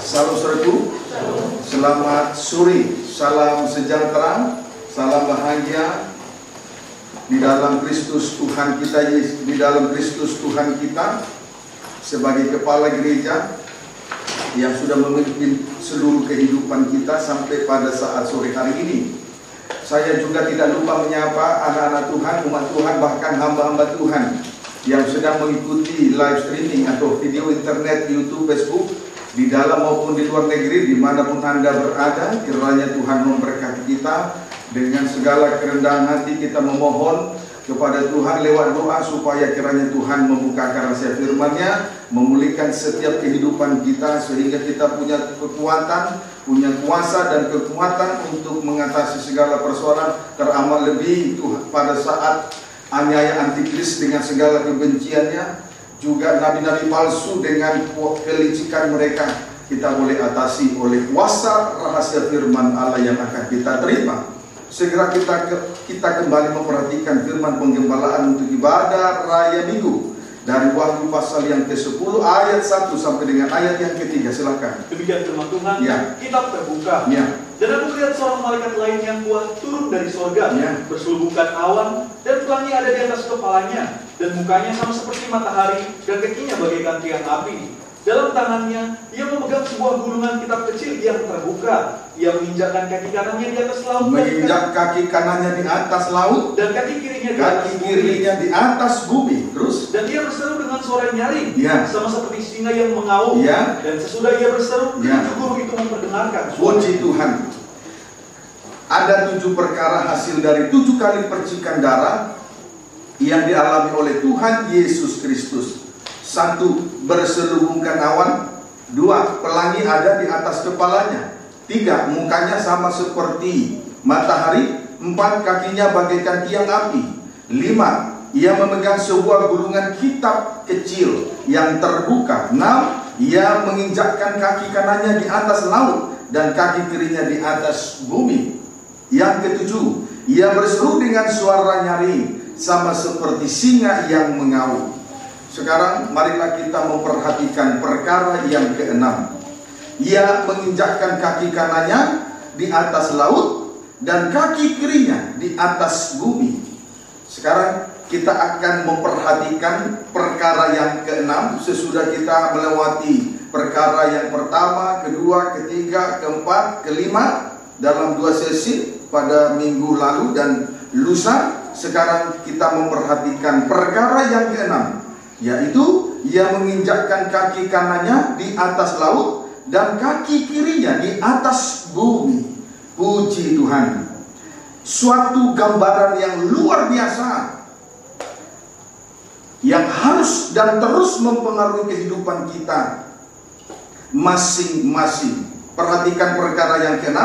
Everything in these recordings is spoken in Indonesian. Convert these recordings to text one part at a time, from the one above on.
Salam saudaraku, selamat sore, salam sejahtera, salam bahagia di dalam Kristus Tuhan kita, di dalam Kristus Tuhan kita sebagai kepala gereja yang sudah memimpin seluruh kehidupan kita sampai pada saat sore hari ini. Saya juga tidak lupa menyapa anak-anak Tuhan, umat Tuhan, bahkan hamba-hamba Tuhan yang sedang mengikuti live streaming atau video internet, YouTube, Facebook, di dalam maupun di luar negeri, dimanapun Anda berada. Kiranya Tuhan memberkati kita. Dengan segala kerendahan hati kita memohon kepada Tuhan lewat doa supaya kiranya Tuhan membukakan rahasia firman-Nya, memulihkan setiap kehidupan kita sehingga kita punya kekuatan, punya kuasa dan kekuatan untuk mengatasi segala persoalan, teramat lebih Tuhan pada saat aniaya antikris dengan segala kebenciannya, juga nabi-nabi palsu dengan kelicikan mereka, kita boleh atasi oleh kuasa rahasia firman Allah yang akan kita terima. Segera kita kembali memperhatikan firman penggembalaan untuk ibadah raya minggu dari Wahyu pasal yang ke-10 ayat 1 sampai dengan ayat yang ke-3. Silakan. Demikian firman Tuhan. Ya. Kitab terbuka. Ya. Dan aku melihat seorang malaikat lain yang kuat turun dari sorga, berselubungkan awan, dan pelangi ada di atas kepalanya, dan mukanya sama seperti matahari, dan kakinya bagaikan tiang api. Dalam tangannya, ia memegang sebuah gulungan kitab kecil yang terbuka. Ia menginjakkan kaki kanannya di atas laut. Menginjak kaki kanannya di atas laut, dan kaki kirinya di atas bumi. Terus? Dan ia berseru dengan suara nyaring, sama seperti singa yang mengaum. Dan sesudah ia berseru, ketujuh guru itu memperdengarkan suara. Puji Tuhan. Ada 7 perkara hasil dari 7 kali percikan darah yang dialami oleh Tuhan Yesus Kristus. 1. Berselubungkan awan. 2. Pelangi ada di atas kepalanya. 3. Mukanya sama seperti matahari. 4. Kakinya bagaikan tiang api. 5. Ia memegang sebuah gulungan kitab kecil yang terbuka. 6. Ia menginjakkan kaki kanannya di atas laut dan kaki kirinya di atas bumi. Yang ke-7, ia berseru dengan suara nyaring sama seperti singa yang mengaum. Sekarang marilah kita memperhatikan perkara yang ke-6. Ia menginjakkan kaki kanannya di atas laut dan kaki kirinya di atas bumi. Sekarang kita akan memperhatikan perkara yang ke-6 sesudah kita melewati perkara yang pertama, kedua, ketiga, keempat, kelima dalam 2 sesi pada minggu lalu dan lusa. Sekarang kita memperhatikan perkara yang ke-6, yaitu ia menginjakkan kaki kanannya di atas laut dan kaki kirinya di atas bumi. Puji Tuhan. Suatu gambaran yang luar biasa yang harus dan terus mempengaruhi kehidupan kita masing-masing. Perhatikan perkara yang ke-6.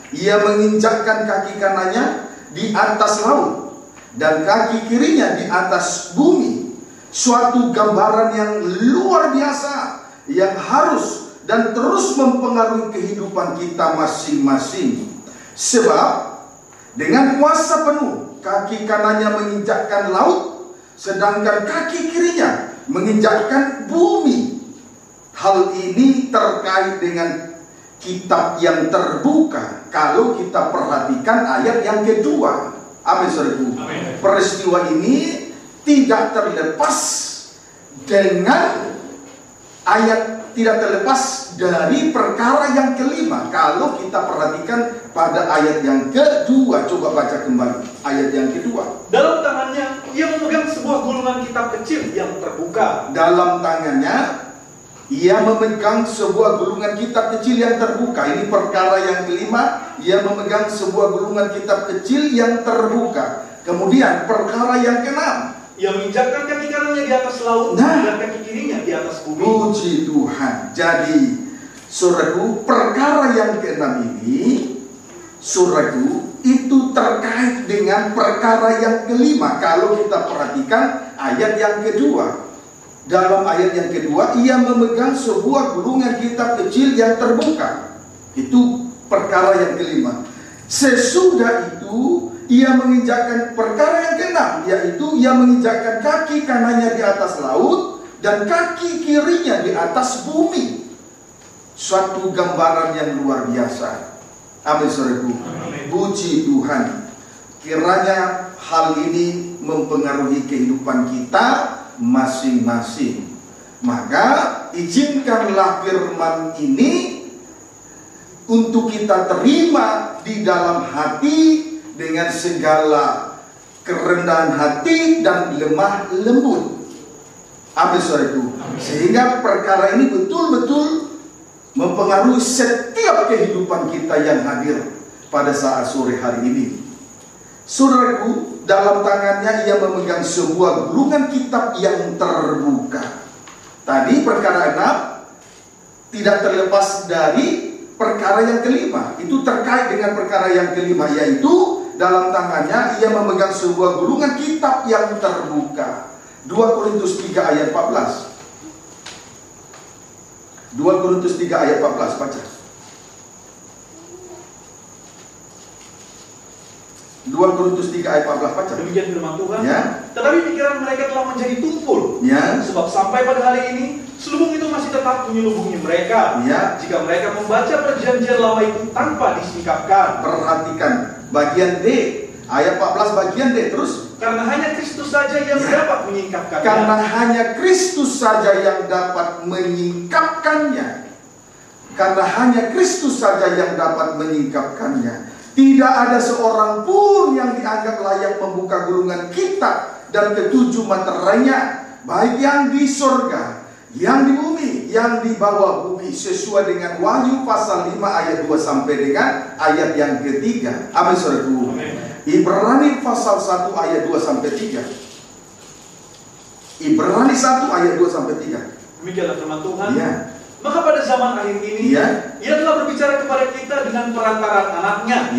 Ia menginjakkan kaki kanannya di atas laut dan kaki kirinya di atas bumi. Suatu gambaran yang luar biasa yang harus dan terus mempengaruhi kehidupan kita masing-masing. Sebab dengan kuasa penuh kaki kanannya menginjakkan laut, sedangkan kaki kirinya menginjakkan bumi. Hal ini terkait dengan kitab yang terbuka. Kalau kita perhatikan ayat yang kedua. Amin, saudaraku. Peristiwa ini tidak terlepas dengan ayat, tidak terlepas dari perkara yang kelima. Kalau kita perhatikan pada ayat yang kedua, coba baca kembali ayat yang kedua. Dalam tangannya ia memegang sebuah gulungan kitab kecil yang terbuka. Dalam tangannya ia memegang sebuah gulungan kitab kecil yang terbuka. Ini perkara yang kelima. Ia memegang sebuah gulungan kitab kecil yang terbuka. Kemudian perkara yang keenam, ia menginjakkan kaki kanannya di atas laut dan kaki kirinya di atas bumi. Puji Tuhan. Jadi saudaraku, perkara yang keenam ini, saudaraku, itu terkait dengan perkara yang kelima. Kalau kita perhatikan ayat yang kedua. Dalam ayat yang kedua, ia memegang sebuah gulungan kitab kecil yang terbuka. Itu perkara yang kelima. Sesudah itu, ia menginjakkan perkara yang keenam, yaitu ia menginjakkan kaki kanannya di atas laut dan kaki kirinya di atas bumi. Suatu gambaran yang luar biasa. Amin, saudaraku. Puji Tuhan. Kiranya hal ini mempengaruhi kehidupan kita masing-masing. Maka izinkanlah firman ini untuk kita terima di dalam hati dengan segala kerendahan hati dan lemah lembut. Amin, saudaraku. Sehingga perkara ini betul-betul mempengaruhi setiap kehidupan kita yang hadir pada saat sore hari ini. Saudaraku, dalam tangannya ia memegang sebuah gulungan kitab yang terbuka. Tadi perkara 6 tidak terlepas dari perkara yang kelima. Itu terkait dengan perkara yang kelima, yaitu dalam tangannya ia memegang sebuah gulungan kitab yang terbuka. 2 Korintus 3 ayat 14. 2 Korintus 3 ayat 14, baca. 2 Korintus 3 ayat 14, baca. Demikian firman Tuhan. Ya. Tetapi pikiran mereka telah menjadi tumpul. Ya. Sebab sampai pada hari ini selubung itu masih tetap menyelubungi mereka. Ya. Jika mereka membaca perjanjian lama itu tanpa disingkapkan. Perhatikan bagian D, ayat 14 bagian D terus. Karena hanya Kristus saja yang dapat menyingkapkannya. Karena hanya Kristus saja yang dapat menyingkapkannya. Karena hanya Kristus saja yang dapat menyingkapkannya. Tidak ada seorang pun yang dianggap layak membuka gulungan kitab dan ketujuh materainya, baik yang di surga, yang di bumi, yang di bawah bumi, sesuai dengan Wahyu pasal 5 ayat 2 sampai dengan ayat yang ketiga. Amin, saudaraku. Ibrani pasal 1 ayat 2 sampai 3. Ibrani 1 ayat 2 sampai 3. Demikianlah firman Tuhan. Ya. Maka pada zaman akhir ini, ia telah berbicara kepada kita dengan perantaraan anaknya,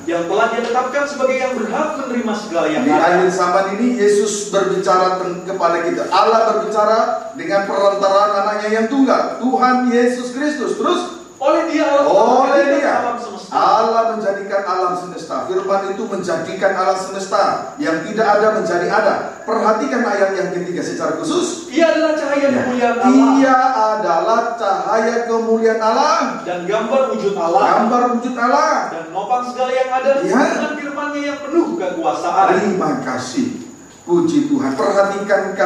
yang telah dia tetapkan sebagai yang berhak menerima segala yang di ada. akhir zaman ini Yesus berbicara kepada kita. Allah berbicara dengan perantaraan anaknya yang tunggal, Tuhan Yesus Kristus. Terus oleh dia Allah alam semesta. Allah menjadikan alam semesta. Firman itu menjadikan alam semesta, yang tidak ada menjadi ada. Perhatikan ayat yang ketiga secara khusus. Ia adalah cahaya kemuliaan Allah. Ia adalah cahaya kemuliaan Allah dan gambar wujud Allah. Gambar wujud Allah Dan nopang segala yang ada dengan firman-Nya yang penuh kekuasaan. Terima kasih. Puji Tuhan. Perhatikan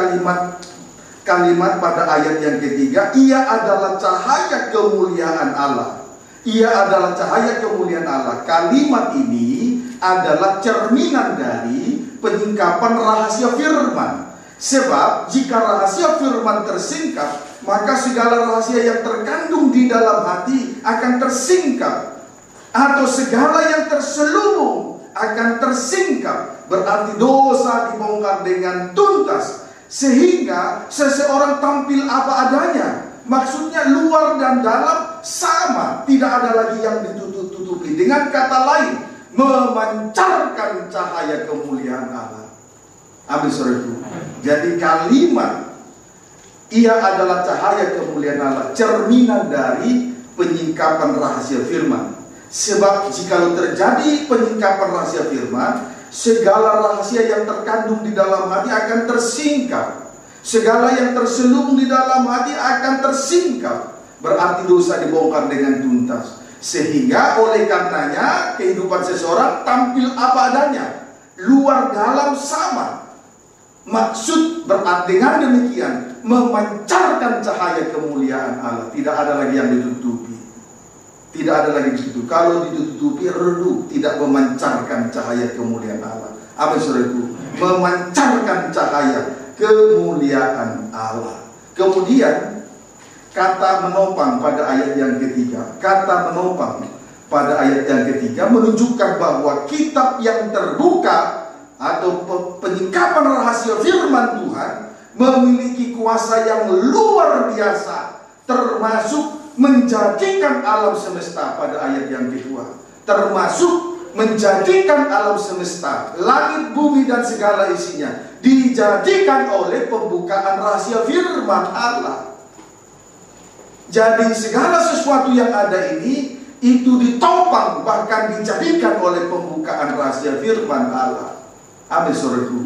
kalimat pada ayat yang ketiga. Ia adalah cahaya kemuliaan Allah. Ia adalah cahaya kemuliaan Allah. Kalimat ini adalah cerminan dari penyingkapan rahasia firman. Sebab jika rahasia firman tersingkap, maka segala rahasia yang terkandung di dalam hati akan tersingkap. Atau segala yang terselubung akan tersingkap. Berarti dosa dibongkar dengan tuntas, sehingga seseorang tampil apa adanya. Maksudnya luar dan dalam sama, tidak ada lagi yang ditutup-tutupi. Dengan kata lain, memancarkan cahaya kemuliaan Allah. Amin, saudaraku. Jadi kalimat ia adalah cahaya kemuliaan Allah, cerminan dari penyingkapan rahasia firman. Sebab jikalau terjadi penyingkapan rahasia firman, segala rahasia yang terkandung di dalam hati akan tersingkap. Segala yang terselubung di dalam hati akan tersingkap. Berarti dosa dibongkar dengan tuntas. Sehingga oleh karenanya kehidupan seseorang tampil apa adanya, luar dalam sama. Maksud berarti dengan demikian memancarkan cahaya kemuliaan Allah. Tidak ada lagi yang ditutupi. Tidak ada lagi ditutupi. Kalau ditutupi redup, tidak memancarkan cahaya kemuliaan Allah. Amin, saudaraku. Memancarkan cahaya kemuliaan Allah. Kemudian kata menopang pada ayat yang ketiga. Kata menopang pada ayat yang ketiga menunjukkan bahwa kitab yang terbuka atau penyingkapan rahasia firman Tuhan memiliki kuasa yang luar biasa, termasuk menjadikan alam semesta pada ayat yang kedua. Termasuk menjadikan alam semesta, langit, bumi dan segala isinya dijadikan oleh pembukaan rahasia firman Allah. Jadi segala sesuatu yang ada ini itu ditopang, bahkan dijadikan oleh pembukaan rahasia firman Allah. Amin, saudaraku.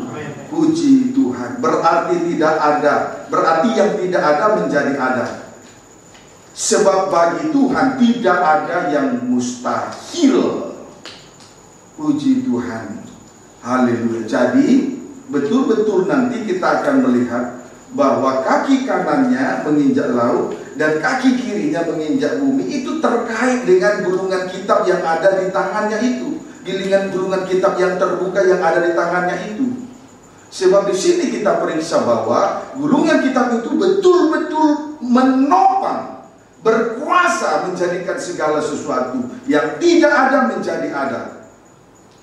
Puji Tuhan. Berarti tidak ada, berarti yang tidak ada menjadi ada. Sebab bagi Tuhan tidak ada yang mustahil. Puji Tuhan. Haleluya. Jadi betul-betul nanti kita akan melihat bahwa kaki kanannya menginjak laut dan kaki kirinya menginjak bumi. Itu terkait dengan gulungan kitab yang ada di tangannya itu. Gilingan gulungan kitab yang terbuka yang ada di tangannya itu. Sebab di sini kita periksa bahwa gulungan kitab itu betul-betul menopang, berkuasa menjadikan segala sesuatu yang tidak ada menjadi ada.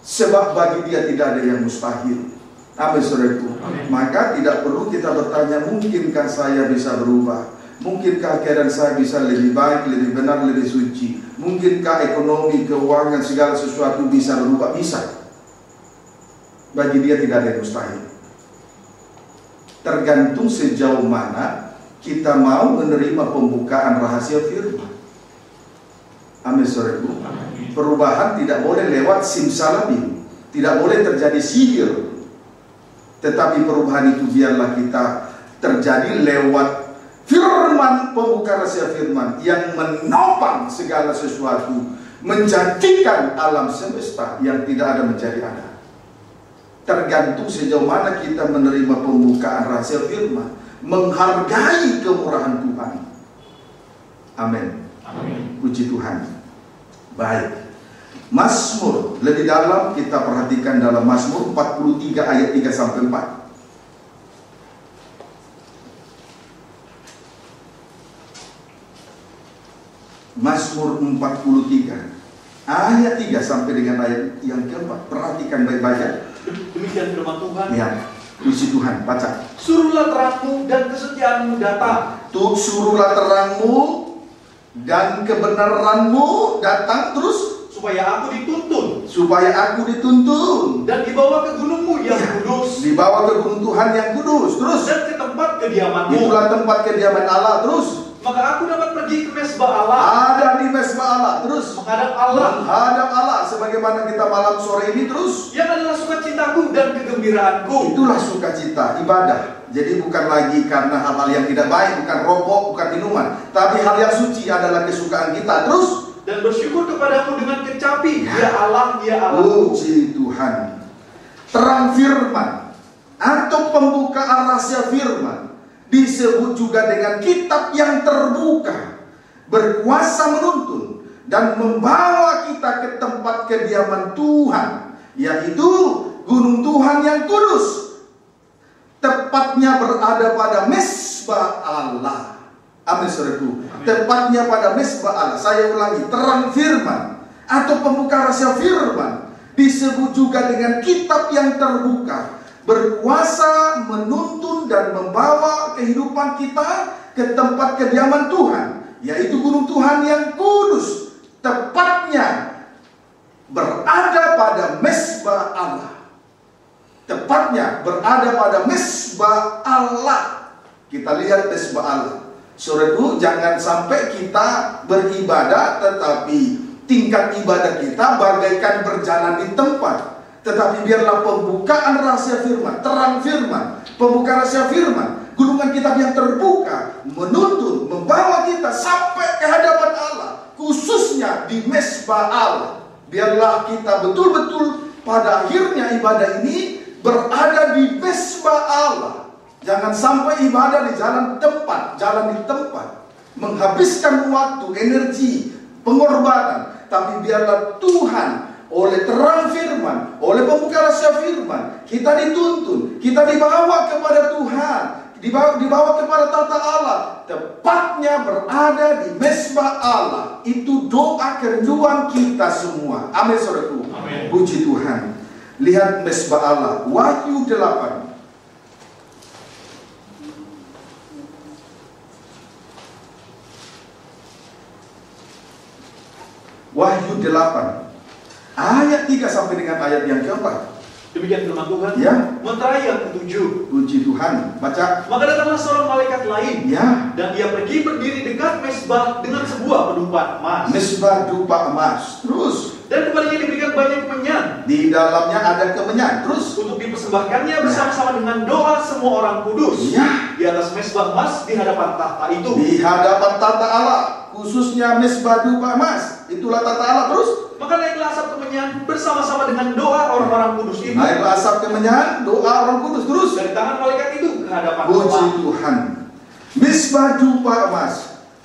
Sebab bagi Dia tidak ada yang mustahil. Amin, saudaraku. Maka tidak perlu kita bertanya, mungkinkah saya bisa berubah? Mungkinkah keadaan saya bisa lebih baik, lebih benar, lebih suci? Mungkinkah ekonomi, keuangan, segala sesuatu bisa berubah? Bisa. Bagi Dia tidak ada yang mustahil. Tergantung sejauh mana kita mau menerima pembukaan rahasia firman. Amin, saudaraku. Perubahan tidak boleh lewat simsalabim, tidak boleh terjadi sihir. Tetapi perubahan itu biarlah kita terjadi lewat firman, pembuka rahasia firman yang menopang segala sesuatu, menjadikan alam semesta yang tidak ada menjadi ada. Tergantung sejauh mana kita menerima pembukaan rahasia firman, menghargai kemurahan Tuhan. Amin. Puji Tuhan. Baik. Mazmur lebih dalam kita perhatikan dalam Mazmur 43 ayat 3 sampai 4. Mazmur 43 ayat 3 sampai dengan ayat yang keempat. Perhatikan baik-baik. Demikian firman Tuhan. Ya, puji Tuhan, baca. Suruhlah terangmu dan kesetiaanmu datang. Suruhlah terangmu dan kebenaranmu datang, terus supaya aku dituntun. Supaya aku dituntun. Dan dibawa ke gunungmu yang kudus. Dibawa ke gunung Tuhan yang kudus. Terus dan ke tempat kediamanmu. Itulah tempat kediaman Allah. Terus maka aku dapat pergi ke mesbah Allah. Ada di mesbah Allah. Terus menghadap Allah. Menghadap Allah. Sebagaimana kita malam sore ini. Terus yang adalah sukacitaku dan kegembiraanku. Itulah sukacita, ibadah. Jadi bukan lagi karena hal-hal yang tidak baik, bukan rokok, bukan minuman, tapi hal yang suci adalah kesukaan kita. Terus dan bersyukur kepadamu dengan kecapi. Ya Allah, ya Allah. Puji Tuhan. Terang firman atau pembukaan rahasia firman disebut juga dengan kitab yang terbuka, berkuasa menuntun dan membawa kita ke tempat kediaman Tuhan, yaitu gunung Tuhan yang kudus, tepatnya berada pada mesbah Allah. Amin, saudaraku. Tepatnya pada mesbah Allah. Saya ulangi, terang firman atau pembuka rahasia firman disebut juga dengan kitab yang terbuka, berkuasa menuntun dan membawa kehidupan kita ke tempat kediaman Tuhan, yaitu gunung Tuhan yang kudus, tepatnya berada pada mesbah Allah. Tepatnya berada pada mesbah Allah. Kita lihat mesbah Allah. Saudaraku, jangan sampai kita beribadah tetapi tingkat ibadah kita bagaikan berjalan di tempat. Tetapi biarlah pembukaan rahasia firman, terang firman, pembukaan rahasia firman, gulungan kitab yang terbuka, menuntun, membawa kita sampai ke hadapan Allah, khususnya di mesbah Allah. Biarlah kita betul-betul pada akhirnya ibadah ini berada di mesbah Allah. Jangan sampai ibadah di jalan di tempat, menghabiskan waktu, energi, pengorbanan. Tapi biarlah Tuhan oleh terang firman, oleh pembuka rahasia firman, kita dituntun, kita dibawa kepada Tuhan, dibawa kepada tata Allah, tepatnya berada di mesbah Allah. Itu doa kerinduan kita semua. Amin, saudaraku. Amin. Puji Tuhan. Lihat mesbah Allah, Wahyu 8. Wahyu 8 ayat 3 sampai dengan ayat yang keempat. Demikian firman Tuhan. Ya. Mentera yang ketujuh. Puji Tuhan. Baca. Maka datanglah seorang malaikat lain. Ya. Dan dia pergi berdiri dekat mesbah dengan sebuah pedupa emas. Mesbah dupa emas. Terus. Dan kepadanya diberikan banyak kemenyan. Di dalamnya ada kemenyan. Terus. Untuk dipersembahkannya bersama-sama dengan doa semua orang kudus. Ya. Di atas mesbah emas di hadapan tahta itu. Di hadapan tahta Allah. khususnya mesbah dupa emas. Itulah tata Allah. Terus maka naiklah asap kemenyan bersama-sama dengan doa orang-orang kudus itu. naiklah asap kemenyan, doa orang kudus. Terus Dari tangan malaikat itu ke hadapan puji Allah. Tuhan. Mesbah dupa emas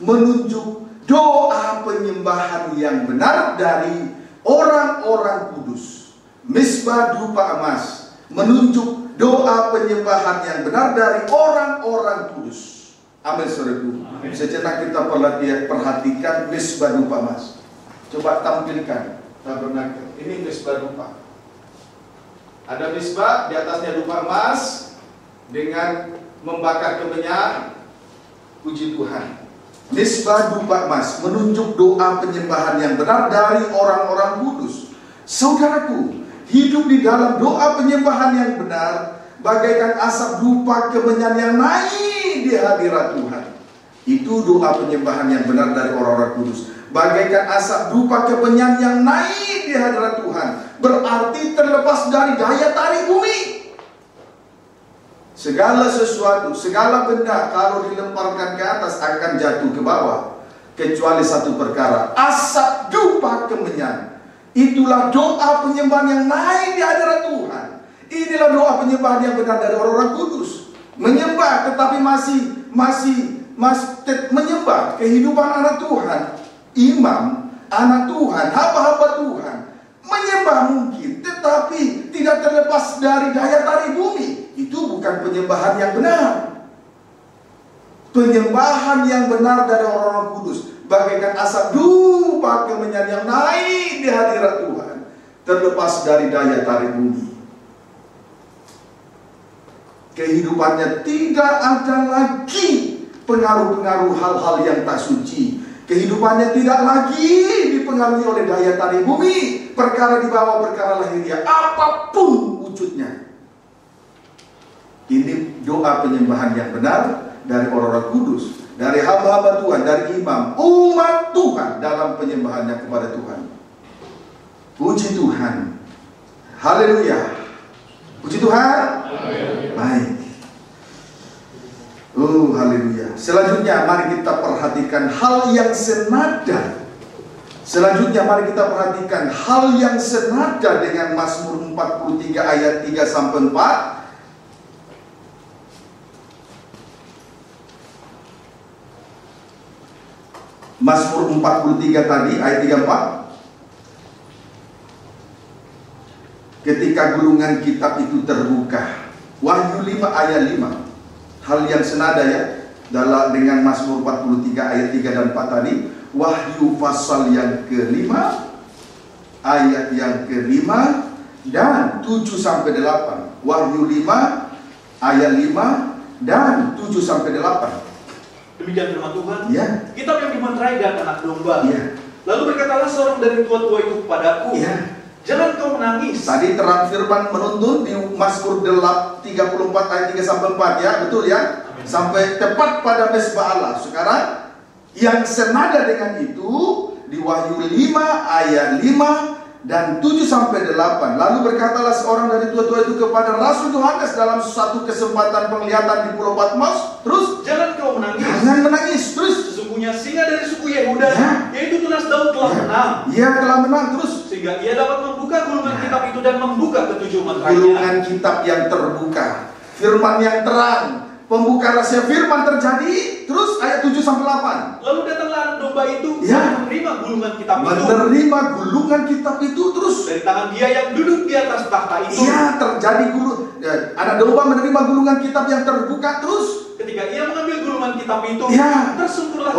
menunjuk doa penyembahan yang benar dari orang-orang kudus. Mesbah dupa emas menunjuk doa penyembahan yang benar dari orang-orang kudus. Amin, saudaraku. Sejenak kita perhatikan mesbah dupa emas. Coba tampilkan tabernakel. Ini mesbah dupa. Ada mesbah, di atasnya dupa emas dengan membakar kemenyan. Puji Tuhan. Mesbah dupa emas menunjuk doa penyembahan yang benar dari orang-orang kudus. Saudaraku, hidup di dalam doa penyembahan yang benar bagaikan asap dupa kemenyan yang naik di hadirat Tuhan. Itu doa penyembahan yang benar dari orang-orang kudus. Bagaikan asap dupa kemenyan yang naik di hadirat Tuhan. Berarti terlepas dari daya tarik bumi. Segala sesuatu, segala benda kalau dilemparkan ke atas akan jatuh ke bawah. Kecuali satu perkara, asap dupa kemenyan. Itulah doa penyembahan yang naik di hadirat Tuhan. Inilah doa penyembahan yang benar dari orang-orang kudus. Menyembah tetapi masih menyembah kehidupan anak Tuhan. Imam, anak Tuhan, hamba-hamba Tuhan. Menyembah mungkin, tetapi tidak terlepas dari daya tarik bumi. Itu bukan penyembahan yang benar. Penyembahan yang benar dari orang-orang kudus bagaikan asap dupa kemenyan yang naik di hadirat Tuhan, terlepas dari daya tarik bumi. Kehidupannya tidak ada lagi pengaruh-pengaruh hal-hal yang tak suci. Kehidupannya tidak lagi dipengaruhi oleh daya tarik bumi, perkara di bawah, perkara lahiriah, apapun wujudnya. Ini doa penyembahan yang benar dari orang-orang kudus, dari hamba-hamba Tuhan, dari imam, umat Tuhan dalam penyembahannya kepada Tuhan. Puji Tuhan. Haleluya. Puji Tuhan. Baik. Haleluya. Selanjutnya mari kita perhatikan hal yang senada. Selanjutnya mari kita perhatikan hal yang senada dengan Mazmur 43 ayat 3 sampai 4. Mazmur 43 tadi ayat 3 4. Ketika gulungan kitab itu terbuka. Wahyu 5 ayat 5. Hal yang senada ya dengan Mazmur 43 ayat 3 dan 4 tadi. Wahyu pasal yang ke-5 ayat yang ke-5 dan 7 sampai 8. Wahyu 5 ayat 5 dan 7 sampai 8. Demikian firman Tuhan. Ya. Kitab yang dimeterai dan anak domba. Ya. Lalu berkatalah seorang dari tua-tua itu kepadaku, Ya. jangan kau menangis. Tadi terang firman menuntun di Mazmur 34 ayat 3 sampai 4 ya, betul ya? Amin. Sampai tepat pada mesbah Allah. Sekarang yang senada dengan itu di Wahyu 5 ayat 5 dan 7 sampai 8. Lalu berkatalah seorang dari tua-tua itu kepada Rasul Yohanes dalam suatu kesempatan penglihatan di Pulau Patmos, terus Jangan kau menangis. jangan menangis. Terus Sesungguhnya singa dari suku Yehuda, Ya. yaitu tunas Daud telah menang, ia telah menang. Terus sehingga ia dapat membuka gulungan kitab itu dan membuka ketujuh meterainya. gulungan kitab yang terbuka, firman yang terang, pembuka rahasia firman terjadi. Terus ayat 7 sampai 8. Lalu datanglah anak domba itu Ya. menerima gulungan kitab itu Menerima gulungan kitab itu. Terus dari tangan dia yang duduk di atas tahta itu. ya terjadi anak domba menerima gulungan kitab yang terbuka. Terus Ketika ia mengambil gulungan kitab itu, Ya. tersungkurlah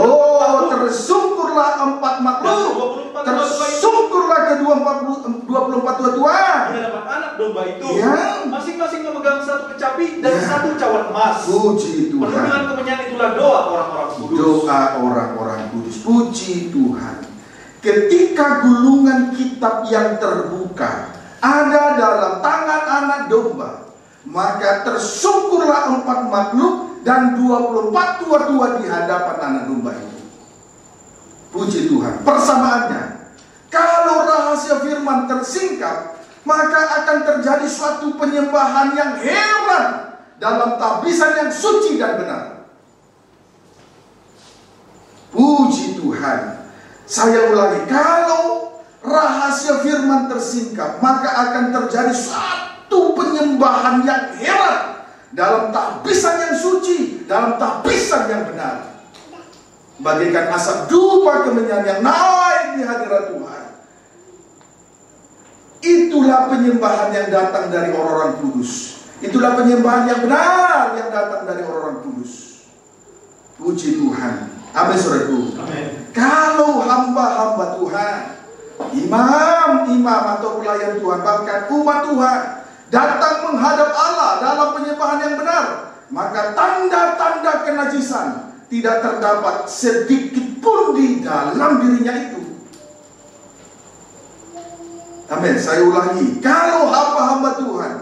tersungkurlah 4 makhluk, tersungkurlah kedua 24 tua-tua di hadapan anak domba itu. Ya. Masing-masing memegang satu kecapi dan satu cawan emas. Puji Penuh dengan Tuhan. kemenyan itulah doa orang-orang kudus. Doa orang-orang kudus. Puji Tuhan. Ketika gulungan kitab yang terbuka ada dalam tangan anak domba, maka tersungkurlah 4 makhluk dan 24 tua-tua di hadapan anak domba itu. Puji Tuhan. Persamaannya, kalau rahasia firman tersingkap, maka akan terjadi suatu penyembahan yang heran dalam tabisan yang suci dan benar. Puji Tuhan. Saya ulangi, kalau rahasia firman tersingkap, maka akan terjadi satu penyembahan yang hebat dalam tahbisan yang suci, dalam tahbisan yang benar. Bagaikan asap dupa kemenyan yang naik di hadirat Tuhan. Itulah penyembahan yang datang dari orang-orang kudus. Itulah penyembahan yang benar yang datang dari orang-orang kudus. Puji Tuhan. Amin, saudaraku. Kalau hamba-hamba Tuhan, imam-imam atau pelayan Tuhan, bahkan umat Tuhan datang menghadap Allah dalam penyembahan yang benar, maka tanda-tanda kenajisan tidak terdapat sedikit pun di dalam dirinya itu. Amin. Saya ulangi, kalau hamba-hamba Tuhan,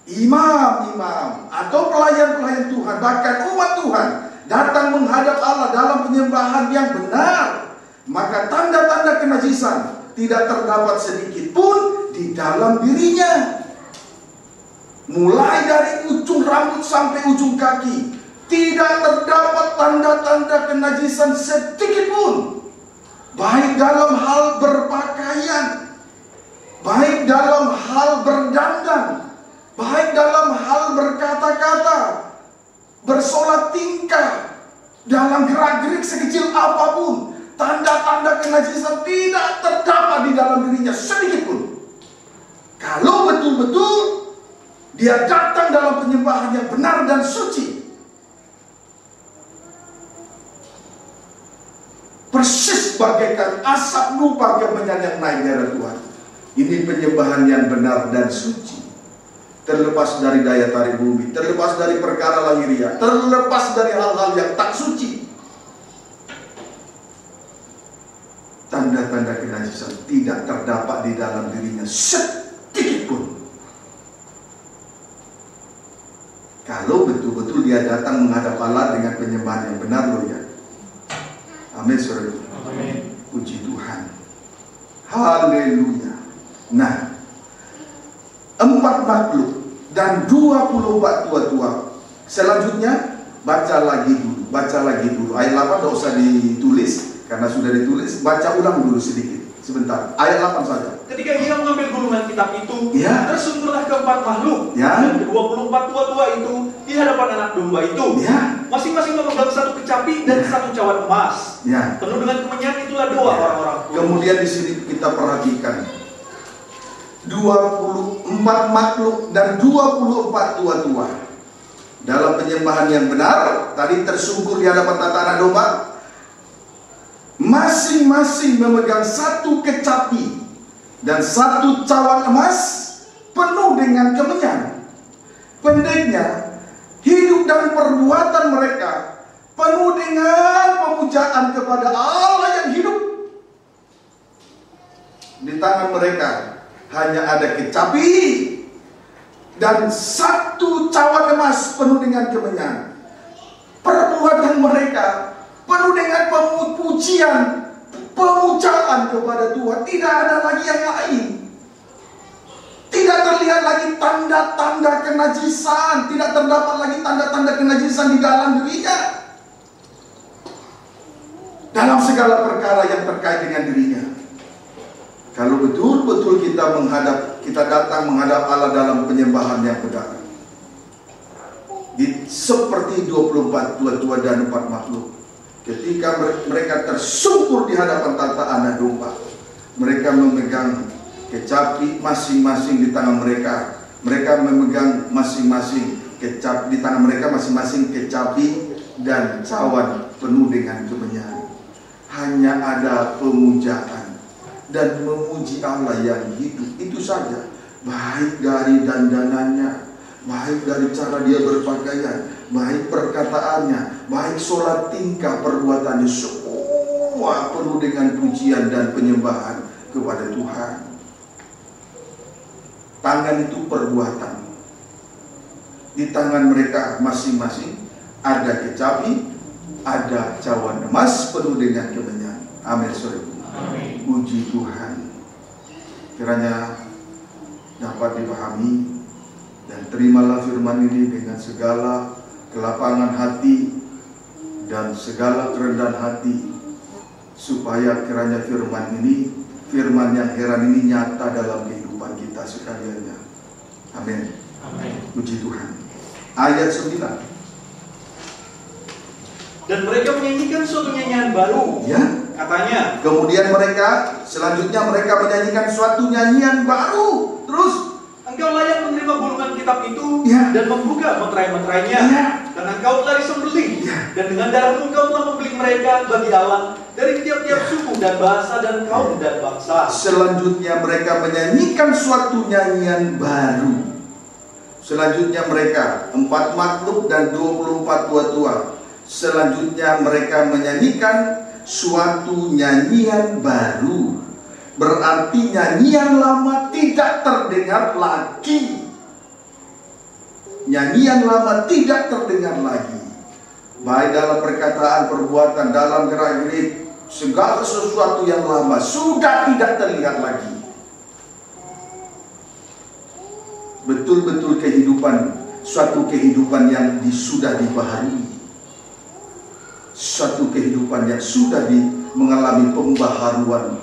imam-imam atau pelayan-pelayan Tuhan, bahkan umat Tuhan datang menghadap Allah dalam penyembahan yang benar, maka tanda-tanda kenajisan tidak terdapat sedikit pun di dalam dirinya. Mulai dari ujung rambut sampai ujung kaki, tidak terdapat tanda-tanda kenajisan sedikit pun, baik dalam hal berpakaian, baik dalam hal berdandan, baik dalam hal berkata-kata, bersolat tingkah, dalam gerak-gerik sekecil apapun, tanda-tanda kenajisan tidak terdapat di dalam dirinya sedikit pun. Kalau betul-betul dia datang dalam penyembahan yang benar dan suci, persis bagaikan asap dupa kemenyan yang naik dari Tuhan. Ini penyembahan yang benar dan suci, terlepas dari daya tarik bumi, terlepas dari perkara lahiriah, terlepas dari hal-hal yang tak suci. Tanda-tanda kenajisan tidak terdapat di dalam dirinya sedikit pun. Kalau betul-betul dia datang menghadap Allah dengan penyembahan yang benar, loh ya. Amin, saudara. Amin. Puji Tuhan. Haleluya. Nah, 4 makhluk dan 24 tua-tua. Selanjutnya baca lagi dulu. Ayat 8 tidak usah ditulis karena sudah ditulis. Baca ulang dulu sedikit, sebentar. Ayat 8 saja. Ketika ia mengambil gulungan kitab itu, tersungkurlah keempat makhluk dan ke-24 tua-tua itu di hadapan anak domba itu. Masing-masing memegang satu kecapi dan satu cawan emas. Penuh dengan kemenyan, itulah doa orang-orang. Kemudian di sini kita perhatikan 24 makhluk dan 24 tua-tua dalam penyembahan yang benar. Tadi tersungkur di hadapan tata anak domba, masing-masing memegang satu kecapi dan satu cawan emas penuh dengan kemenyan. Pendeknya, hidup dan perbuatan mereka penuh dengan pemujaan kepada Allah yang hidup. Di tangan mereka hanya ada kecapi dan satu cawan emas penuh dengan kemenyan. Perbuatan mereka penuh dengan pujian, pemujaan kepada Tuhan. Tidak ada lagi yang lain. Tidak terlihat lagi tanda-tanda kenajisan. Tidak terdapat lagi tanda-tanda kenajisan di dalam dirinya, dalam segala perkara yang terkait dengan dirinya. Kalau betul-betul kita datang menghadap Allah dalam penyembahan yang benar, seperti 24 tua-tua dan 4 makhluk, ketika mereka tersungkur di hadapan tata anak domba, mereka memegang kecapi masing-masing di tangan mereka. Mereka memegang masing-masing kecapi di tangan mereka, masing-masing kecapi dan cawan penuh dengan kemenyan. Hanya ada pemujaan dan memuji Allah yang hidup, itu saja. Baik dari dandanannya, baik dari cara dia berpakaian, baik perkataannya, baik sholat tingkah perbuatannya, semua penuh dengan pujian dan penyembahan kepada Tuhan. Tangan itu perbuatan. Di tangan mereka masing-masing ada kecapi, ada cawan emas penuh dengan kemenyan. Amin, saudara. Puji Tuhan. Kiranya dapat dipahami dan terimalah firman ini dengan segala kelapangan hati dan segala kerendahan hati, supaya kiranya firman yang heran ini nyata dalam kehidupan kita sekaliannya. Amin. Puji Tuhan. Ayat 9. Dan mereka menyanyikan suatu nyanyian baru. Ya. Katanya. Kemudian selanjutnya mereka menyanyikan suatu nyanyian baru. Terus, engkau layak menerima gulungan kitab itu, ya, dan membuka meterai-meterainya, ya, dan engkau telah disembelih, ya, dan dengan darahmu engkau telah membeli mereka bagi Allah dari tiap-tiap suku dan bahasa dan kaum dan bangsa. Selanjutnya mereka menyanyikan suatu nyanyian baru. Selanjutnya mereka 4 makhluk dan 24 tua-tua. Selanjutnya mereka menyanyikan suatu nyanyian baru. Berarti nyanyian lama tidak terdengar lagi. Nyanyian lama tidak terdengar lagi. Baik dalam perkataan, perbuatan, dalam gerak-gerik, segala sesuatu yang lama sudah tidak terlihat lagi. Betul-betul suatu kehidupan yang sudah dibaharui. Suatu kehidupan yang sudah mengalami pembaharuan.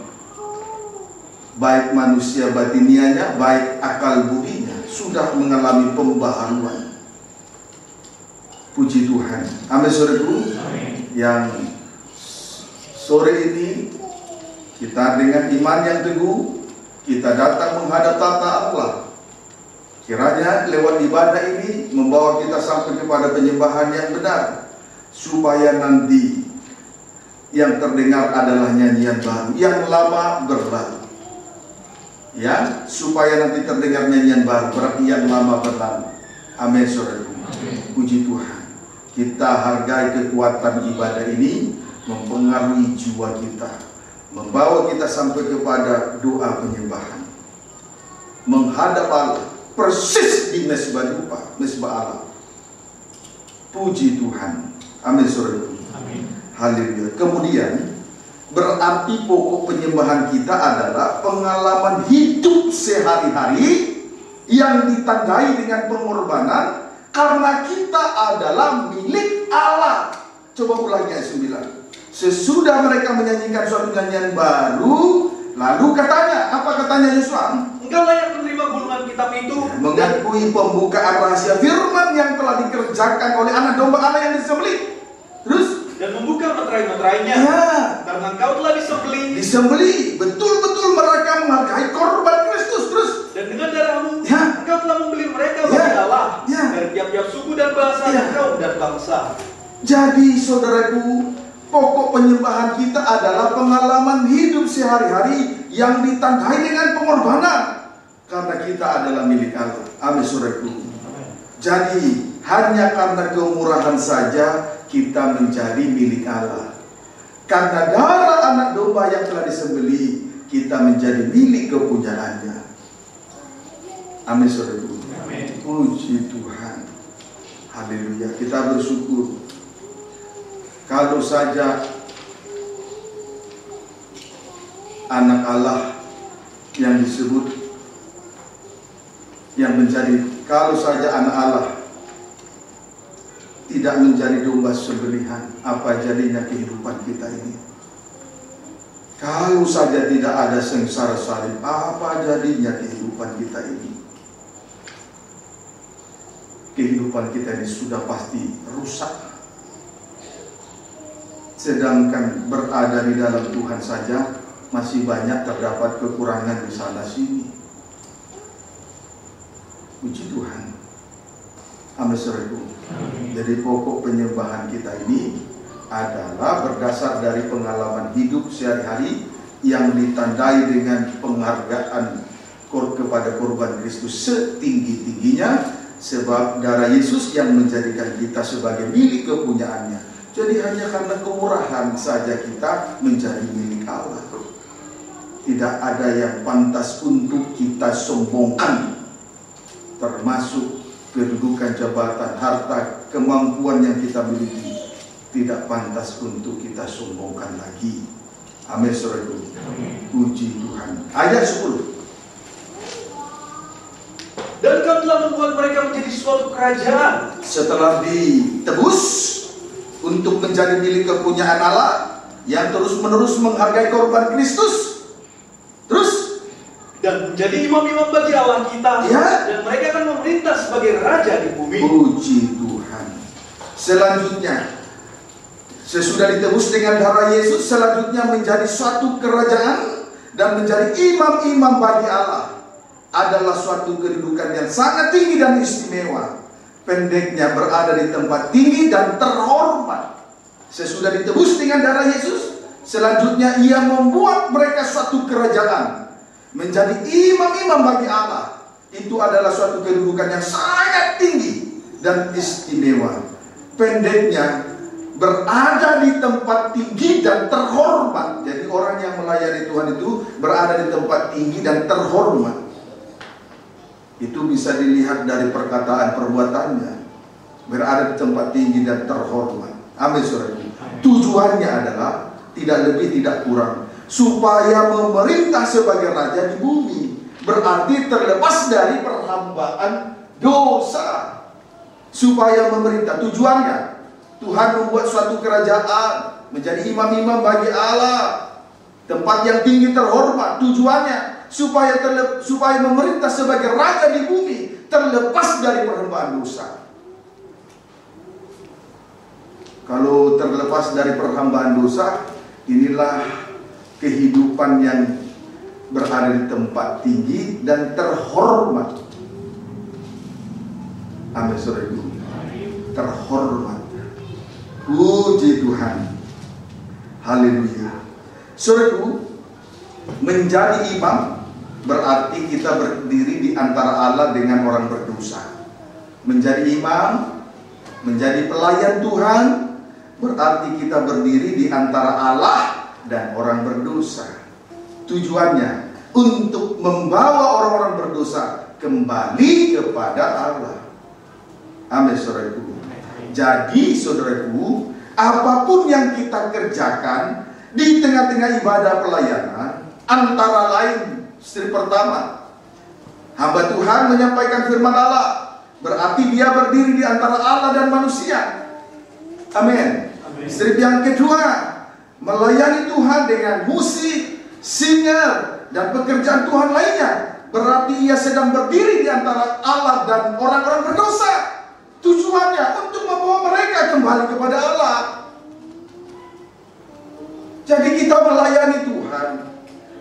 Baik manusia batinianya, baik akal budinya sudah mengalami pembaharuan. Puji Tuhan. Amin, saudaraku. Yang sore ini kita dengan iman yang teguh, kita datang menghadap tata Allah. Kiranya lewat ibadah ini membawa kita sampai kepada penyembahan yang benar, supaya nanti yang terdengar adalah nyanyian baru, yang lama berlalu. Ya, supaya nanti terdengar nyanyian baru, berarti yang lama berlalu. Amin, saudara. Puji Tuhan. Kita hargai kekuatan ibadah ini mempengaruhi jiwa kita, membawa kita sampai kepada doa penyembahan, menghadap Allah persis di mesbah Allah. Puji Tuhan. Amin, saudara. Haleluya. Kemudian berarti pokok penyembahan kita adalah pengalaman hidup sehari-hari yang ditandai dengan pengorbanan, karena kita adalah milik Allah. Coba ulangi ayat 9. Sesudah mereka menyanyikan suatu nyanyian baru, lalu katanya, apa katanya Yosua? Engkau layak menerima gulungan kitab itu, mengakui pembukaan rahasia firman yang telah dikerjakan oleh anak domba Allah yang disembelih. Terus, dan membuka meterai-meterainya, karena engkau telah disembelih. Betul-betul mereka menghargai korban Kristus. Terus, dan dengan darahmu engkau telah membeli mereka bagi Allah dari tiap-tiap suku dan bahasa dan kaum dan bangsa. Jadi saudaraku, pokok penyembahan kita adalah pengalaman hidup sehari-hari yang ditandai dengan pengorbanan, karena kita adalah milik Allah. Amin, saudaraku. Jadi hanya karena kemurahan saja kita menjadi milik Allah. Karena darah anak domba yang telah disembelih, kita menjadi milik kepunyaannya. Amin, saudaraku. Puji Tuhan. Haleluya. Kita bersyukur. Kalau saja anak Allah yang disebut, kalau saja anak Allah tidak menjadi domba sembelihan, apa jadinya kehidupan kita ini? Kalau saja tidak ada sengsara salib, apa jadinya kehidupan kita ini? Kehidupan kita ini sudah pasti rusak. Sedangkan berada di dalam Tuhan saja masih banyak terdapat kekurangan di sana sini. Puji Tuhan. Amin, saudaraku. Jadi pokok penyembahan kita ini adalah berdasar dari pengalaman hidup sehari-hari yang ditandai dengan penghargaan kepada korban Kristus setinggi-tingginya, sebab darah Yesus yang menjadikan kita sebagai milik kepunyaannya. Jadi hanya karena kemurahan saja kita menjadi milik Allah. Tidak ada yang pantas untuk kita sombongkan, termasuk kedudukan, jabatan, harta, kemampuan yang kita miliki. Tidak pantas untuk kita sombongkan lagi. Amin, saudaraku. Puji Tuhan. Ayat 10. Dan kau telah membuat mereka menjadi suatu kerajaan. Setelah ditebus untuk menjadi milik kepunyaan Allah, yang terus-menerus menghargai korban Kristus. Terus, dan menjadi imam-imam bagi Allah kita, ya, dan mereka akan memerintah sebagai raja di bumi. Puji Tuhan. Selanjutnya, sesudah ditebus dengan darah Yesus, selanjutnya menjadi suatu kerajaan dan menjadi imam-imam bagi Allah adalah suatu kedudukan yang sangat tinggi dan istimewa. Pendeknya, berada di tempat tinggi dan terhormat. Sesudah ditebus dengan darah Yesus, selanjutnya ia membuat mereka suatu kerajaan, menjadi imam-imam bagi Allah. Itu adalah suatu kedudukan yang sangat tinggi dan istimewa. Pendeknya, berada di tempat tinggi dan terhormat. Jadi orang yang melayani Tuhan itu berada di tempat tinggi dan terhormat. Itu bisa dilihat dari perkataan perbuatannya. Berada di tempat tinggi dan terhormat. Amin, saudara. Tujuannya adalah tidak lebih tidak kurang, supaya memerintah sebagai raja di bumi. Berarti terlepas dari perhambaan dosa. Supaya memerintah. Tujuannya, Tuhan membuat suatu kerajaan, menjadi imam-imam bagi Allah, tempat yang tinggi terhormat. Tujuannya supaya memerintah sebagai raja di bumi, terlepas dari perhambaan dosa. Kalau terlepas dari perhambaan dosa, inilah kehidupan yang berada di tempat tinggi dan terhormat. Amin, saudaraku. Terhormat. Puji Tuhan. Haleluya. Saudaraku, menjadi imam berarti kita berdiri di antara Allah dengan orang berdosa. Menjadi imam, menjadi pelayan Tuhan, berarti kita berdiri di antara Allah dan orang berdosa. Tujuannya untuk membawa orang-orang berdosa kembali kepada Allah. Amin, saudaraku. Jadi, saudaraku, apapun yang kita kerjakan di tengah-tengah ibadah pelayanan, antara lain, istri pertama, hamba Tuhan menyampaikan firman Allah, berarti dia berdiri di antara Allah dan manusia. Amin. Istri yang kedua, melayani Tuhan dengan musik, singer, dan pekerjaan Tuhan lainnya, berarti ia sedang berdiri di antara Allah dan orang-orang berdosa. Tujuannya untuk membawa mereka kembali kepada Allah. Jadi kita melayani Tuhan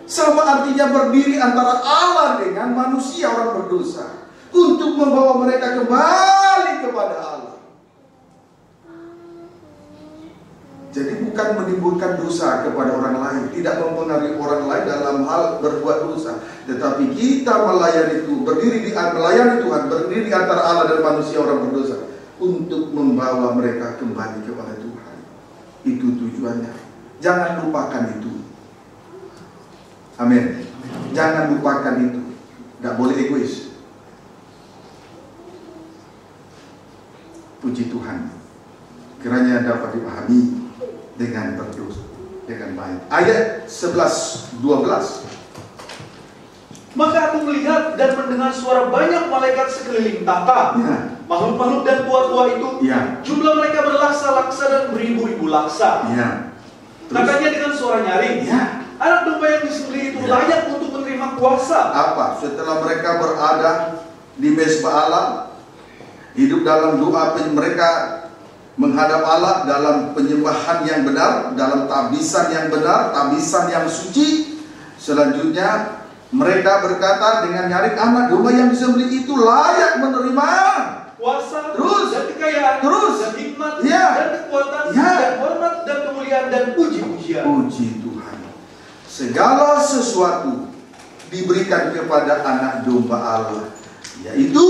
sama artinya berdiri antara Allah dengan manusia orang berdosa, untuk membawa mereka kembali kepada Allah. Jadi bukan menimbulkan dosa kepada orang lain, tidak mempengaruhi orang lain dalam hal berbuat dosa, tetapi kita melayani Tuhan, berdiri di antara Allah dan manusia orang berdosa, untuk membawa mereka kembali kepada Tuhan. Itu tujuannya. Jangan lupakan itu. Amin. Jangan lupakan itu. Gak boleh egois. Puji Tuhan. Kiranya dapat dipahami dengan berdosa, dengan baik. Ayat 11-12. Maka aku melihat dan mendengar suara banyak malaikat sekeliling tahta. Ya. Makhluk-makhluk dan tua-tua itu, Ya. jumlah mereka berlaksa-laksa dan beribu-ribu laksa. Ya. Katanya dengan suara nyaring, Ya. anak domba yang disembelih itu Ya. layak untuk menerima kuasa. Apa? Setelah mereka berada di mezbah Allah, hidup dalam doa, mereka menghadap Allah dalam penyembahan yang benar, dalam tabisan yang benar, tabisan yang suci. Selanjutnya mereka berkata dengan nyaring, anak domba yang disembelih itu layak menerima kuasa, terus, dan kekayaan, terus, dan hikmat, ya, dan kekuatan, ya, dan hormat, dan kemuliaan, dan puji-pujian. Puji Tuhan. Segala sesuatu diberikan kepada anak domba Allah, yaitu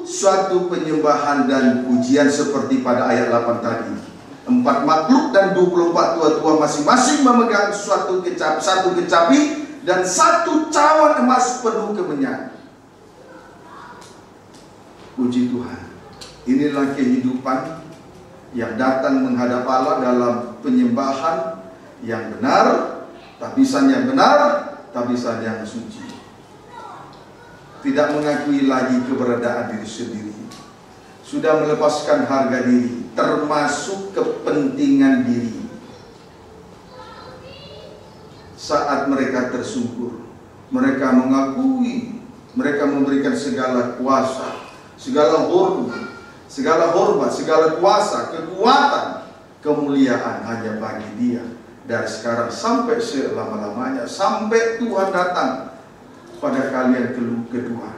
suatu penyembahan dan pujian seperti pada ayat 8 tadi. 4 makhluk dan 24 tua-tua masing-masing memegang satu kecapi dan 1 cawan emas penuh kemenyan. Puji Tuhan. Inilah kehidupan yang datang menghadap Allah dalam penyembahan yang benar, tabisan yang benar, tabisan yang suci. Tidak mengakui lagi keberadaan diri sendiri. Sudah melepaskan harga diri, termasuk kepentingan diri. saat mereka tersungkur. Mereka mengakui, mereka memberikan segala kuasa, segala hormat, segala kuasa, kekuatan, kemuliaan hanya bagi Dia. Dari sekarang sampai selama-lamanya, sampai Tuhan datang pada kalian kedua.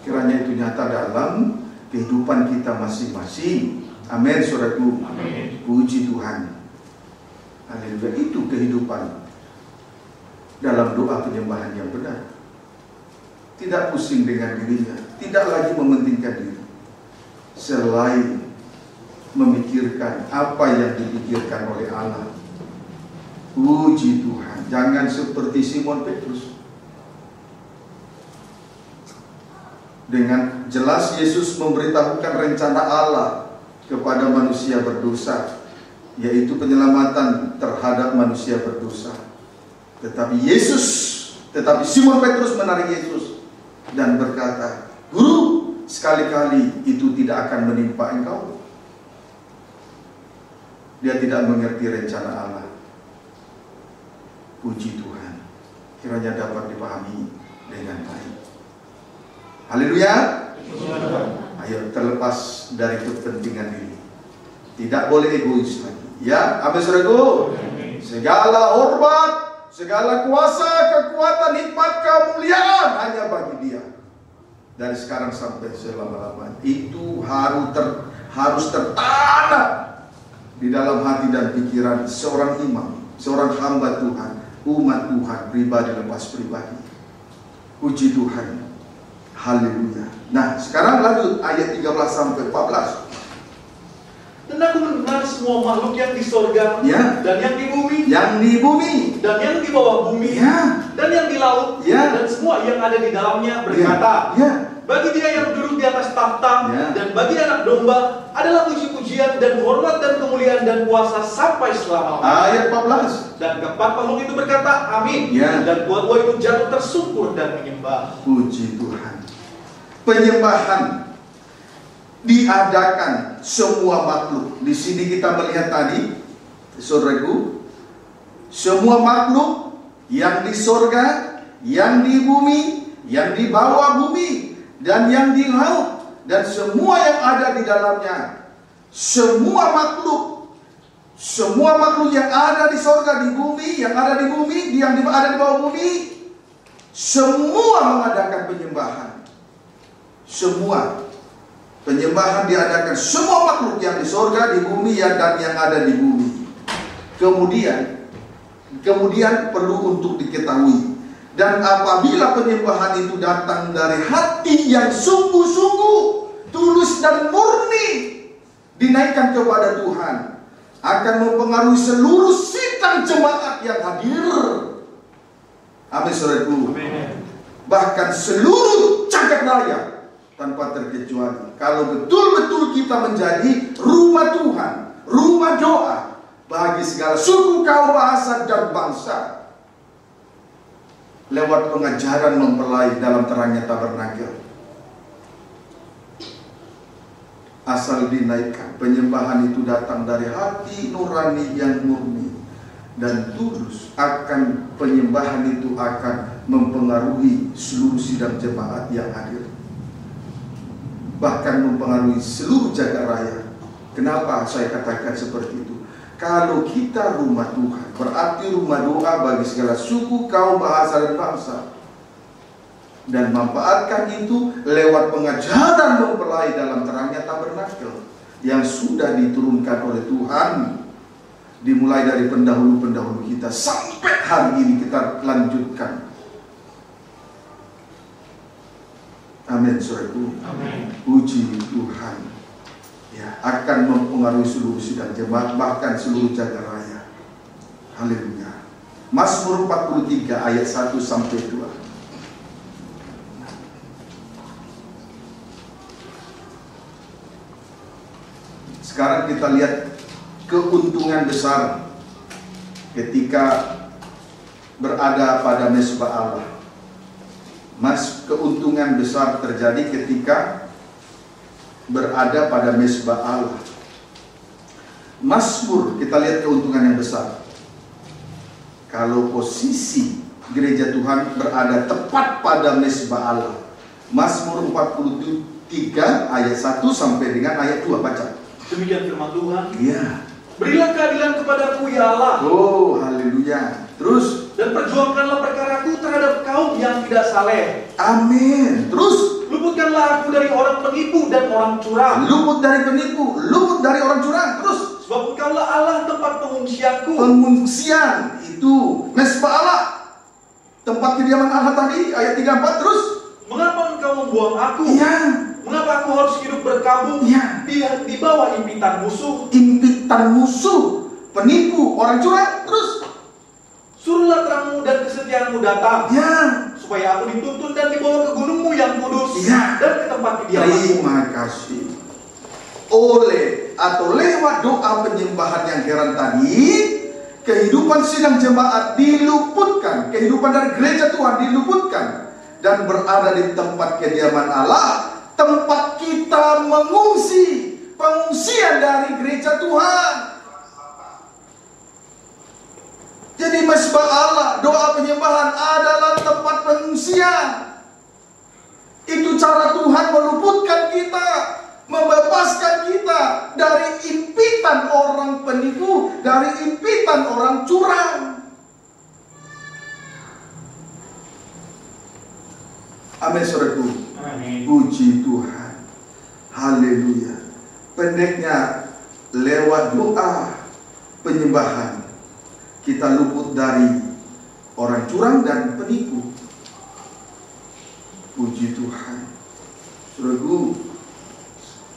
Kiranya itu nyata dalam kehidupan kita masing-masing. Amin, saudaraku. Puji Tuhan. Haleluya. Itu kehidupan dalam doa penyembahan yang benar. Tidak pusing dengan dirinya, tidak lagi mementingkan diri, selain memikirkan apa yang dipikirkan oleh Allah. Puji Tuhan. Jangan seperti Simon Petrus. Dengan jelas Yesus memberitahukan rencana Allah kepada manusia berdosa, yaitu penyelamatan terhadap manusia berdosa. Tetapi Simon Petrus menarik Yesus dan berkata, "Guru, sekali-kali itu tidak akan menimpa engkau." Dia tidak mengerti rencana Allah. Puji Tuhan. Kiranya dapat dipahami dengan baik. Haleluya. Ayo, terlepas dari kepentingan diri. Tidak boleh egois lagi. Ya, amin, saudaraku. Segala hormat, segala kuasa, kekuatan, hikmat, kemuliaan hanya bagi Dia. Dari sekarang sampai selama-lamanya. Itu harus tertanam di dalam hati dan pikiran seorang imam, seorang hamba Tuhan, umat Tuhan, pribadi lepas pribadi. Puji Tuhan. Haleluya. Nah, sekarang lanjut ayat 13 sampai 14. Dan aku mendengar semua makhluk yang di sorga, dan yang di bumi, dan yang di bawah bumi, dan yang di laut, dan semua yang ada di dalamnya berkata, bagi Dia yang duduk di atas tahta, dan bagi Anak Domba adalah puji-pujian dan hormat dan kemuliaan dan kuasa sampai selama-lamanya. Ayat 14. Dan keempat makhluk itu berkata, amin. Dan tua-tua itu jatuh tersungkur dan menyembah. Puji Tuhan. Penyembahan diadakan semua makhluk. Di sini kita melihat tadi, saudaraku, semua makhluk yang di sorga, yang di bumi, yang di bawah bumi, dan yang di laut, dan semua yang ada di dalamnya. Semua makhluk yang ada di sorga, di bumi, yang ada di bumi, yang ada di bawah bumi, semua mengadakan penyembahan. Semua penyembahan diadakan semua makhluk yang di sorga, di bumi, dan yang ada di bumi. Kemudian perlu untuk diketahui, dan apabila penyembahan itu datang dari hati yang sungguh-sungguh, tulus dan murni, dinaikkan kepada Tuhan, akan mempengaruhi seluruh sidang jemaat yang hadir. Amin, saudaraku. Bahkan seluruh jagat raya tanpa terkecuali. Kalau betul-betul kita menjadi rumah Tuhan, rumah doa bagi segala suku, kaum, bahasa, dan bangsa, lewat pengajaran mempelai dalam terangnya tabernakel. Asal dinaikkan, penyembahan itu datang dari hati nurani yang murni dan tulus. Penyembahan itu akan mempengaruhi seluruh sidang jemaat yang hadir, bahkan mempengaruhi seluruh jagat raya. Kenapa saya katakan seperti itu? Kalau kita rumah Tuhan, berarti rumah doa bagi segala suku, kaum, bahasa, dan bangsa. Dan manfaatkan itu lewat pengajaran mempelai dalam terangnya tabernakel yang sudah diturunkan oleh Tuhan, dimulai dari pendahulu-pendahulu kita sampai hari ini kita lanjutkan. Amin, saudaraku. Puji Tuhan. Ya, akan mempengaruhi seluruh sidang jemaat, bahkan seluruh jagat raya. Haleluya. Mazmur 43 ayat 1 sampai 2. Sekarang kita lihat keuntungan besar ketika berada pada mezbah Allah. Keuntungan besar terjadi ketika berada pada mezbah Allah. Mazmur, kita lihat keuntungan yang besar. kalau posisi gereja Tuhan berada tepat pada mezbah Allah. Mazmur 43 ayat 1 sampai dengan ayat 2, baca. Demikian firman Tuhan. Iya. Berilah keadilan kepadaku ya Allah. Oh, haleluya. Terus, dan perjuangkanlah perkaraku terhadap kaum yang tidak saleh. amin. Terus, luputkanlah aku dari orang penipu dan orang curang. luput dari penipu, luput dari orang curang. Terus, sebab Engkaulah Allah tempat pengungsianku. Pengungsian itu mezbah Allah, tempat kediaman Allah tadi, ayat 3-4. Terus, mengapa engkau membuang aku? iya. Mengapa aku harus hidup berkabung Iya. di bawah impitan musuh? Impitan musuh, penipu, orang curang. Terus, suruhlah terangmu dan kesetiaanmu datang, ya, supaya aku dituntun dan dibawa ke gunungmu yang kudus, ya, dan ke tempat kediamanmu. terima kasih. Oleh atau lewat doa penyembahan yang heran tadi, kehidupan sidang jemaat diluputkan, kehidupan dari gereja Tuhan diluputkan, dan berada di tempat kediaman Allah, tempat kita mengungsi, pengungsian dari gereja Tuhan. Jadi mezbah Allah, doa penyembahan adalah tempat pengungsian. Itu cara Tuhan meluputkan kita, membebaskan kita dari impitan orang penipu, dari impitan orang curang. Amin, saudaraku. Amin. Puji Tuhan. Haleluya. Pendeknya, lewat doa penyembahan kita luput dari orang curang dan penipu. Puji Tuhan. Saudaraku,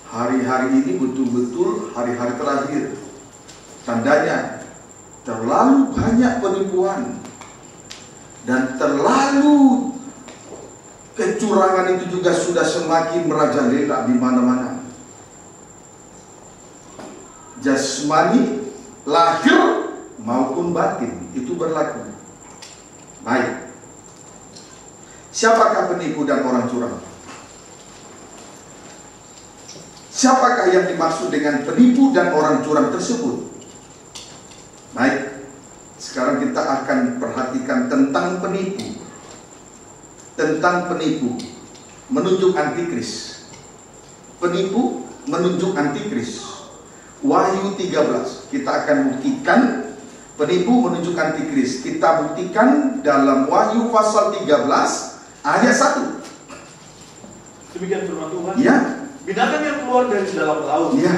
hari-hari ini betul-betul hari-hari terakhir. Tandanya terlalu banyak penipuan dan terlalu kecurangan itu juga sudah semakin merajalela di mana-mana. Jasmani, lahir maupun batin itu berlaku. Baik. Siapakah penipu dan orang curang? Siapakah yang dimaksud dengan penipu dan orang curang tersebut? Baik. Sekarang kita akan perhatikan tentang penipu. Tentang penipu menunjuk antikris. Penipu menunjuk antikris. Wahyu 13. Kita akan buktikan penipu menunjuk antikris. Kita buktikan dalam Wahyu pasal 13 ayat 1. Demikian firman Tuhan. Ya. Binatang yang keluar dari dalam laut. Ya.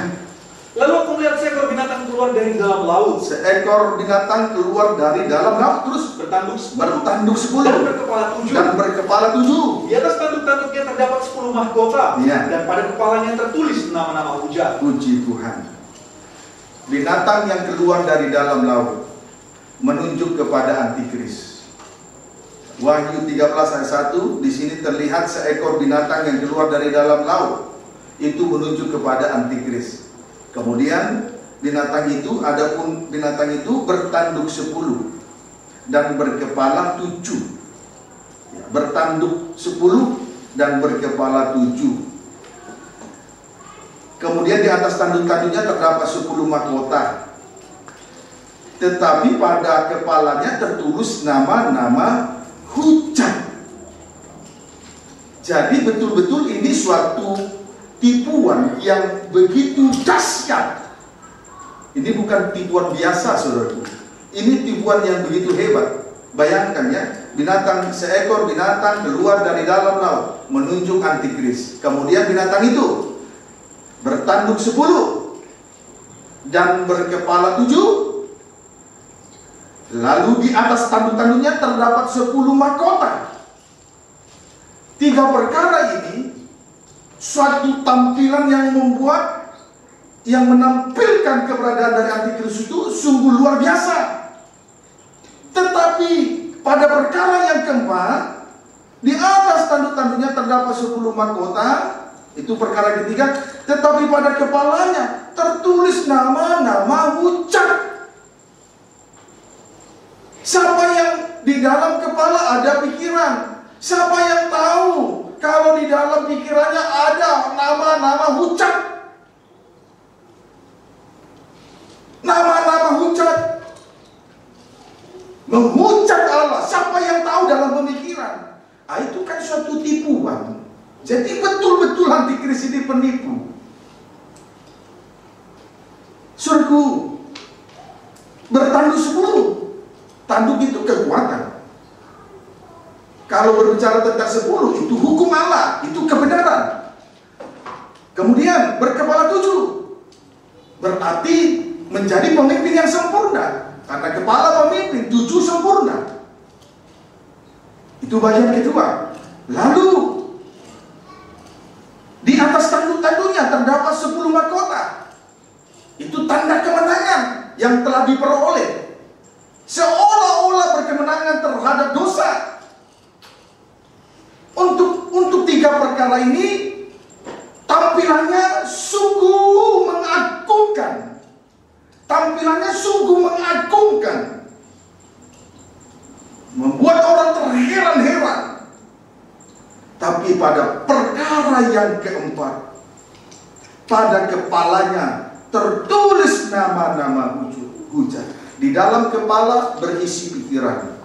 Lalu aku melihat seekor binatang keluar dari dalam laut. Seekor binatang keluar dari dalam laut, terus bertanduk 10 dan berkepala 7. dan berkepala 7. Di atas tanduk-tanduknya terdapat 10 mahkota. Ya. Dan pada kepalanya tertulis nama-nama hujat. Puji Tuhan. Binatang yang keluar dari dalam laut menunjuk kepada antikris. Wahyu 13 ayat 1, di sini terlihat seekor binatang yang keluar dari dalam laut. Itu menunjuk kepada antikris. Kemudian binatang itu, adapun binatang itu bertanduk 10 dan berkepala 7. Ya, bertanduk 10 dan berkepala 7. Kemudian di atas tanduk-tanduknya terdapat 10 mahkota. Tetapi pada kepalanya tertulis nama-nama hujat. Jadi betul-betul ini suatu tipuan yang begitu dahsyat. Ini bukan tipuan biasa, saudaraku. Ini tipuan yang begitu hebat. Bayangkan ya, seekor binatang keluar dari dalam laut menunjuk antikris. Kemudian binatang itu bertanduk 10 dan berkepala 7. Lalu di atas tanduk-tanduknya terdapat 10 mahkota. 3 perkara ini suatu tampilan yang menampilkan keberadaan dari antikris itu sungguh luar biasa. Tetapi pada perkara yang keempat, di atas tanduk-tanduknya terdapat 10 mahkota. Itu perkara ketiga. Tetapi pada kepalanya tertulis nama-nama hujat. Siapa yang di dalam kepala ada pikiran? Siapa yang tahu kalau di dalam pikirannya ada nama-nama hujat? Nama-nama hujat. Menghujat Allah, siapa yang tahu dalam pemikiran? Itu kan suatu tipuan. Jadi betul-betul antikris ini penipu. Surgu bertanduk 10. Tanduk itu kekuatan. Kalau berbicara tentang 10, itu hukum Allah, itu kebenaran. Kemudian berkepala 7, berarti menjadi pemimpin yang sempurna. Karena kepala pemimpin 7 sempurna. Itu bagian kedua. Lalu di atas tanduk-tanduknya terdapat 10 mahkota. Itu tanda kemenangan yang telah diperoleh. Seolah-olah berkemenangan terhadap dosa. Untuk 3 perkara ini tampilannya sungguh mengagumkan. Tampilannya sungguh mengagumkan. Membuat orang terheran-heran. Tapi pada perkara yang keempat, pada kepalanya tertulis nama-nama hujat. Di dalam kepala berisi pikiran,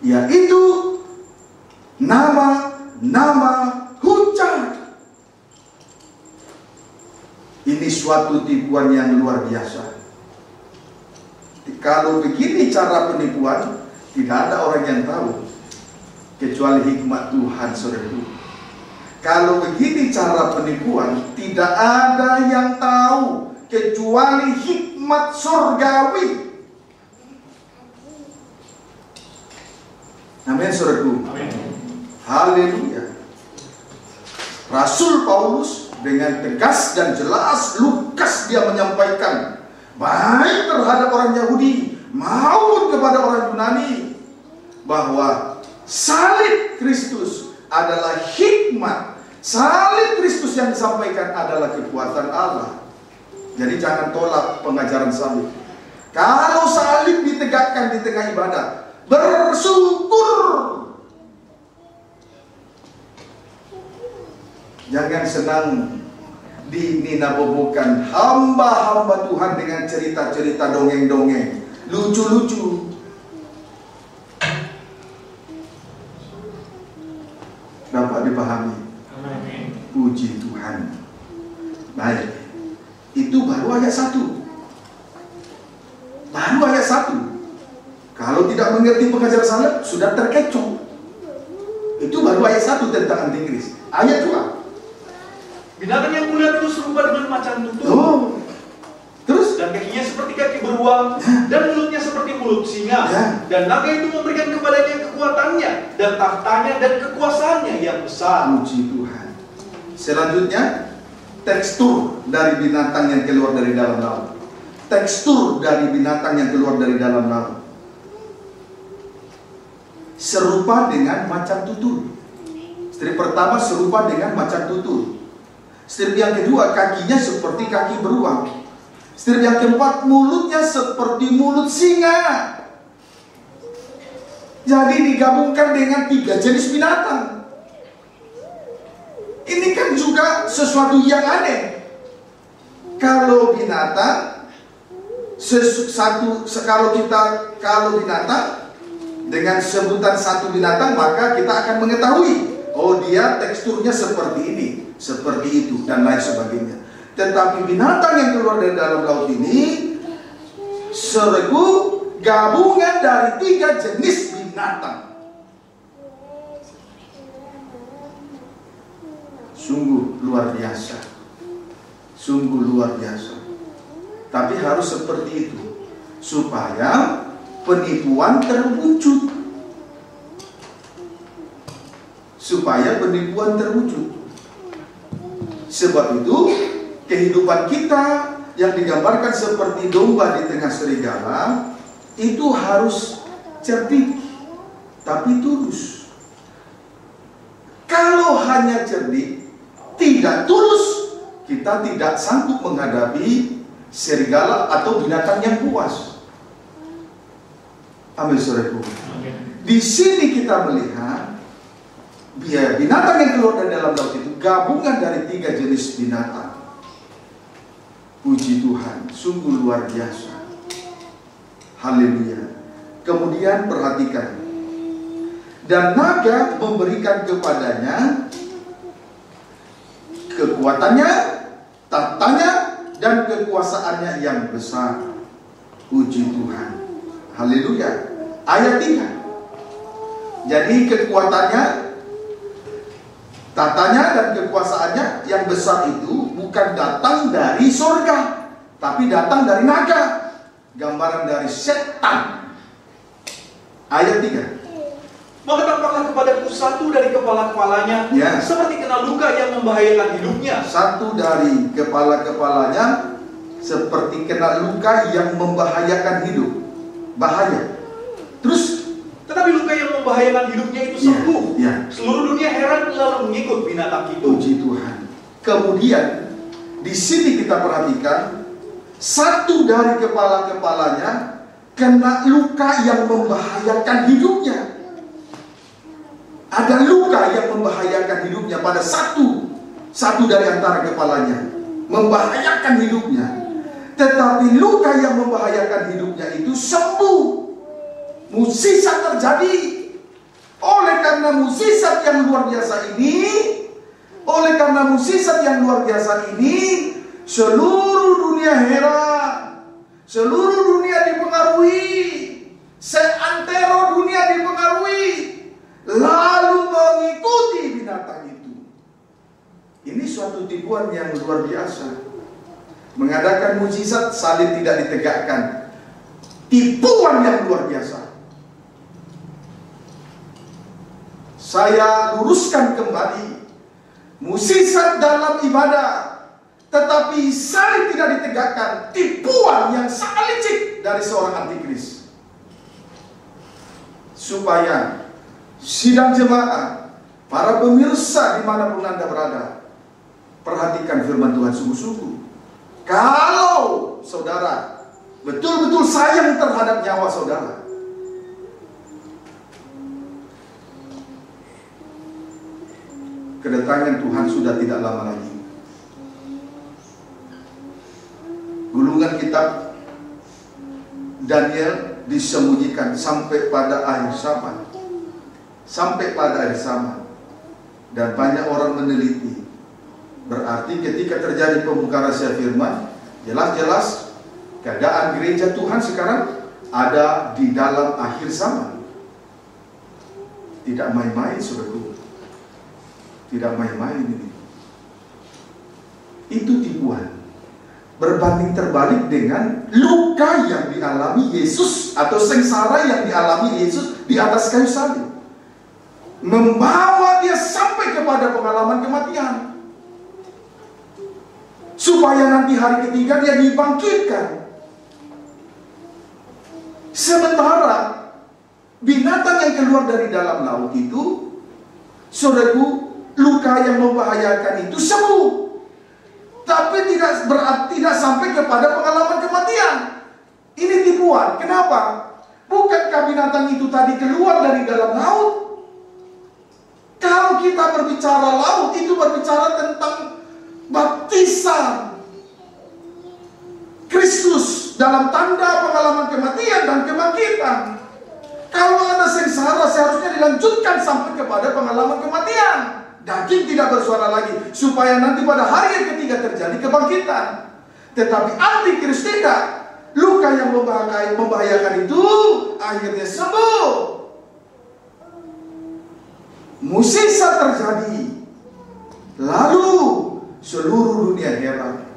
yaitu nama hujat. Ini suatu tipuan yang luar biasa. Kalau begini cara penipuan, tidak ada orang yang tahu kecuali hikmat Tuhan, saudaraku. Kalau begini cara penipuan, tidak ada yang tahu kecuali hikmat surgawi. Amin, saudaraku. Haleluya. Rasul Paulus dengan tegas dan jelas, lugas dia menyampaikan, baik terhadap orang Yahudi maupun kepada orang Yunani, bahwa salib Kristus adalah hikmat. Salib Kristus yang disampaikan adalah kekuatan Allah. Jadi jangan tolak pengajaran salib. Kalau salib ditegakkan di tengah ibadah, bersyukur. Jangan senang dininabobokan hamba-hamba Tuhan dengan cerita-cerita dongeng-dongeng lucu-lucu. Dapat dipahami? Puji Tuhan. Baik, itu baru ayat 1. Baru ayat 1. Kalau tidak mengerti pengajar salib, sudah terkecoh. Itu baru ayat 1 tentang antikris. Ayat 2. Binatang yang kulihat itu serupa dengan macan tutul. Oh. Terus? Dan kakinya seperti kaki beruang, dan mulutnya seperti mulut singa. Dan naga itu memberikan kepadanya kekuatannya, dan tahtanya dan kekuasaannya yang besar. Puji Tuhan. Selanjutnya, tekstur dari binatang yang keluar dari dalam laut. Tekstur dari binatang yang keluar dari dalam laut serupa dengan macan tutul. Strip pertama serupa dengan macan tutul. Strip yang kedua, kakinya seperti kaki beruang. Strip yang keempat, mulutnya seperti mulut singa. Jadi digabungkan dengan 3 jenis binatang. Ini kan juga sesuatu yang aneh. Kalau binatang, kalau binatang dengan sebutan satu binatang, maka kita akan mengetahui, oh dia teksturnya seperti ini, seperti itu, dan lain sebagainya. Tetapi binatang yang keluar dari dalam laut ini seregu gabungan dari 3 jenis binatang. Sungguh luar biasa. Sungguh luar biasa. Tapi harus seperti itu supaya penipuan terwujud. Supaya penipuan terwujud. Sebab itu kehidupan kita yang digambarkan seperti domba di tengah serigala itu harus cerdik tapi tulus. Kalau hanya cerdik tidak tulus, kita tidak sanggup menghadapi serigala atau binatang yang buas. Amin, saudaraku. Di sini kita melihat binatang yang keluar dari dalam laut itu gabungan dari 3 jenis binatang. Puji Tuhan, sungguh luar biasa. Haleluya. Kemudian perhatikan. Dan naga memberikan kepadanya kekuatannya, tahtanya, dan kekuasaannya yang besar. Puji Tuhan. Haleluya. Ayat 3. Jadi kekuatannya, tahtanya, dan kekuasaannya yang besar itu bukan datang dari surga, tapi datang dari naga, gambaran dari setan. Ayat 3. Maka tampaklah kepadaku satu dari kepala-kepalanya, seperti kena luka yang membahayakan hidupnya. Satu dari kepala-kepalanya seperti kena luka yang membahayakan hidup. Bahaya. Terus, tetapi luka yang membahayakan hidupnya itu sembuh. Seluruh dunia heran lalu mengikut binatang itu. Puji Tuhan. Kemudian di sini kita perhatikan, satu dari kepala-kepalanya kena luka yang membahayakan hidupnya. Ada luka yang membahayakan hidupnya pada satu dari antara kepalanya, membahayakan hidupnya. Tetapi luka yang membahayakan hidupnya itu sembuh. Mukjizat terjadi. Oleh karena mukjizat yang luar biasa ini, seluruh dunia heran, seluruh dunia dipengaruhi, seantero dunia dipengaruhi, lalu mengikuti binatang itu. Ini suatu tipuan yang luar biasa. Mengadakan mukjizat, salib tidak ditegakkan. Tipuan yang luar biasa. Saya luruskan kembali. Mukjizat dalam ibadah, tetapi salib tidak ditegakkan. Tipuan yang sangat licik dari seorang antikris. Supaya sidang jemaat, para pemirsa dimanapun Anda berada, perhatikan firman Tuhan sungguh-sungguh. Kalau saudara betul-betul sayang terhadap nyawa saudara, kedatangan Tuhan sudah tidak lama lagi. Gulungan kitab Daniel disembunyikan sampai pada akhir zaman. Dan banyak orang meneliti. Berarti ketika terjadi pembukaan rahasia firman, jelas-jelas keadaan gereja Tuhan sekarang ada di dalam akhir zaman. Tidak main-main, saudaraku. Tidak main-main ini. Itu tipuan. Berbanding terbalik dengan luka yang dialami Yesus, atau sengsara yang dialami Yesus di atas kayu salib. Membawa dia sampai kepada pengalaman kematian, supaya nanti hari ketiga dia dibangkitkan. Sementara binatang yang keluar dari dalam laut itu, saudaraku, luka yang membahayakan itu sembuh, tapi tidak sampai kepada pengalaman kematian. Ini tipuan. Kenapa? Bukankah binatang itu tadi keluar dari dalam laut? Kalau kita berbicara laut, itu berbicara tentang baptisan Kristus dalam tanda pengalaman kematian dan kebangkitan. Kalau ada sengsara, seharusnya dilanjutkan sampai kepada pengalaman kematian. Daging tidak bersuara lagi, supaya nanti pada hari yang ketiga terjadi kebangkitan. Tetapi antikris tidak. Luka yang membahayakan itu akhirnya sembuh. Mukjizat terjadi. Lalu seluruh dunia heran.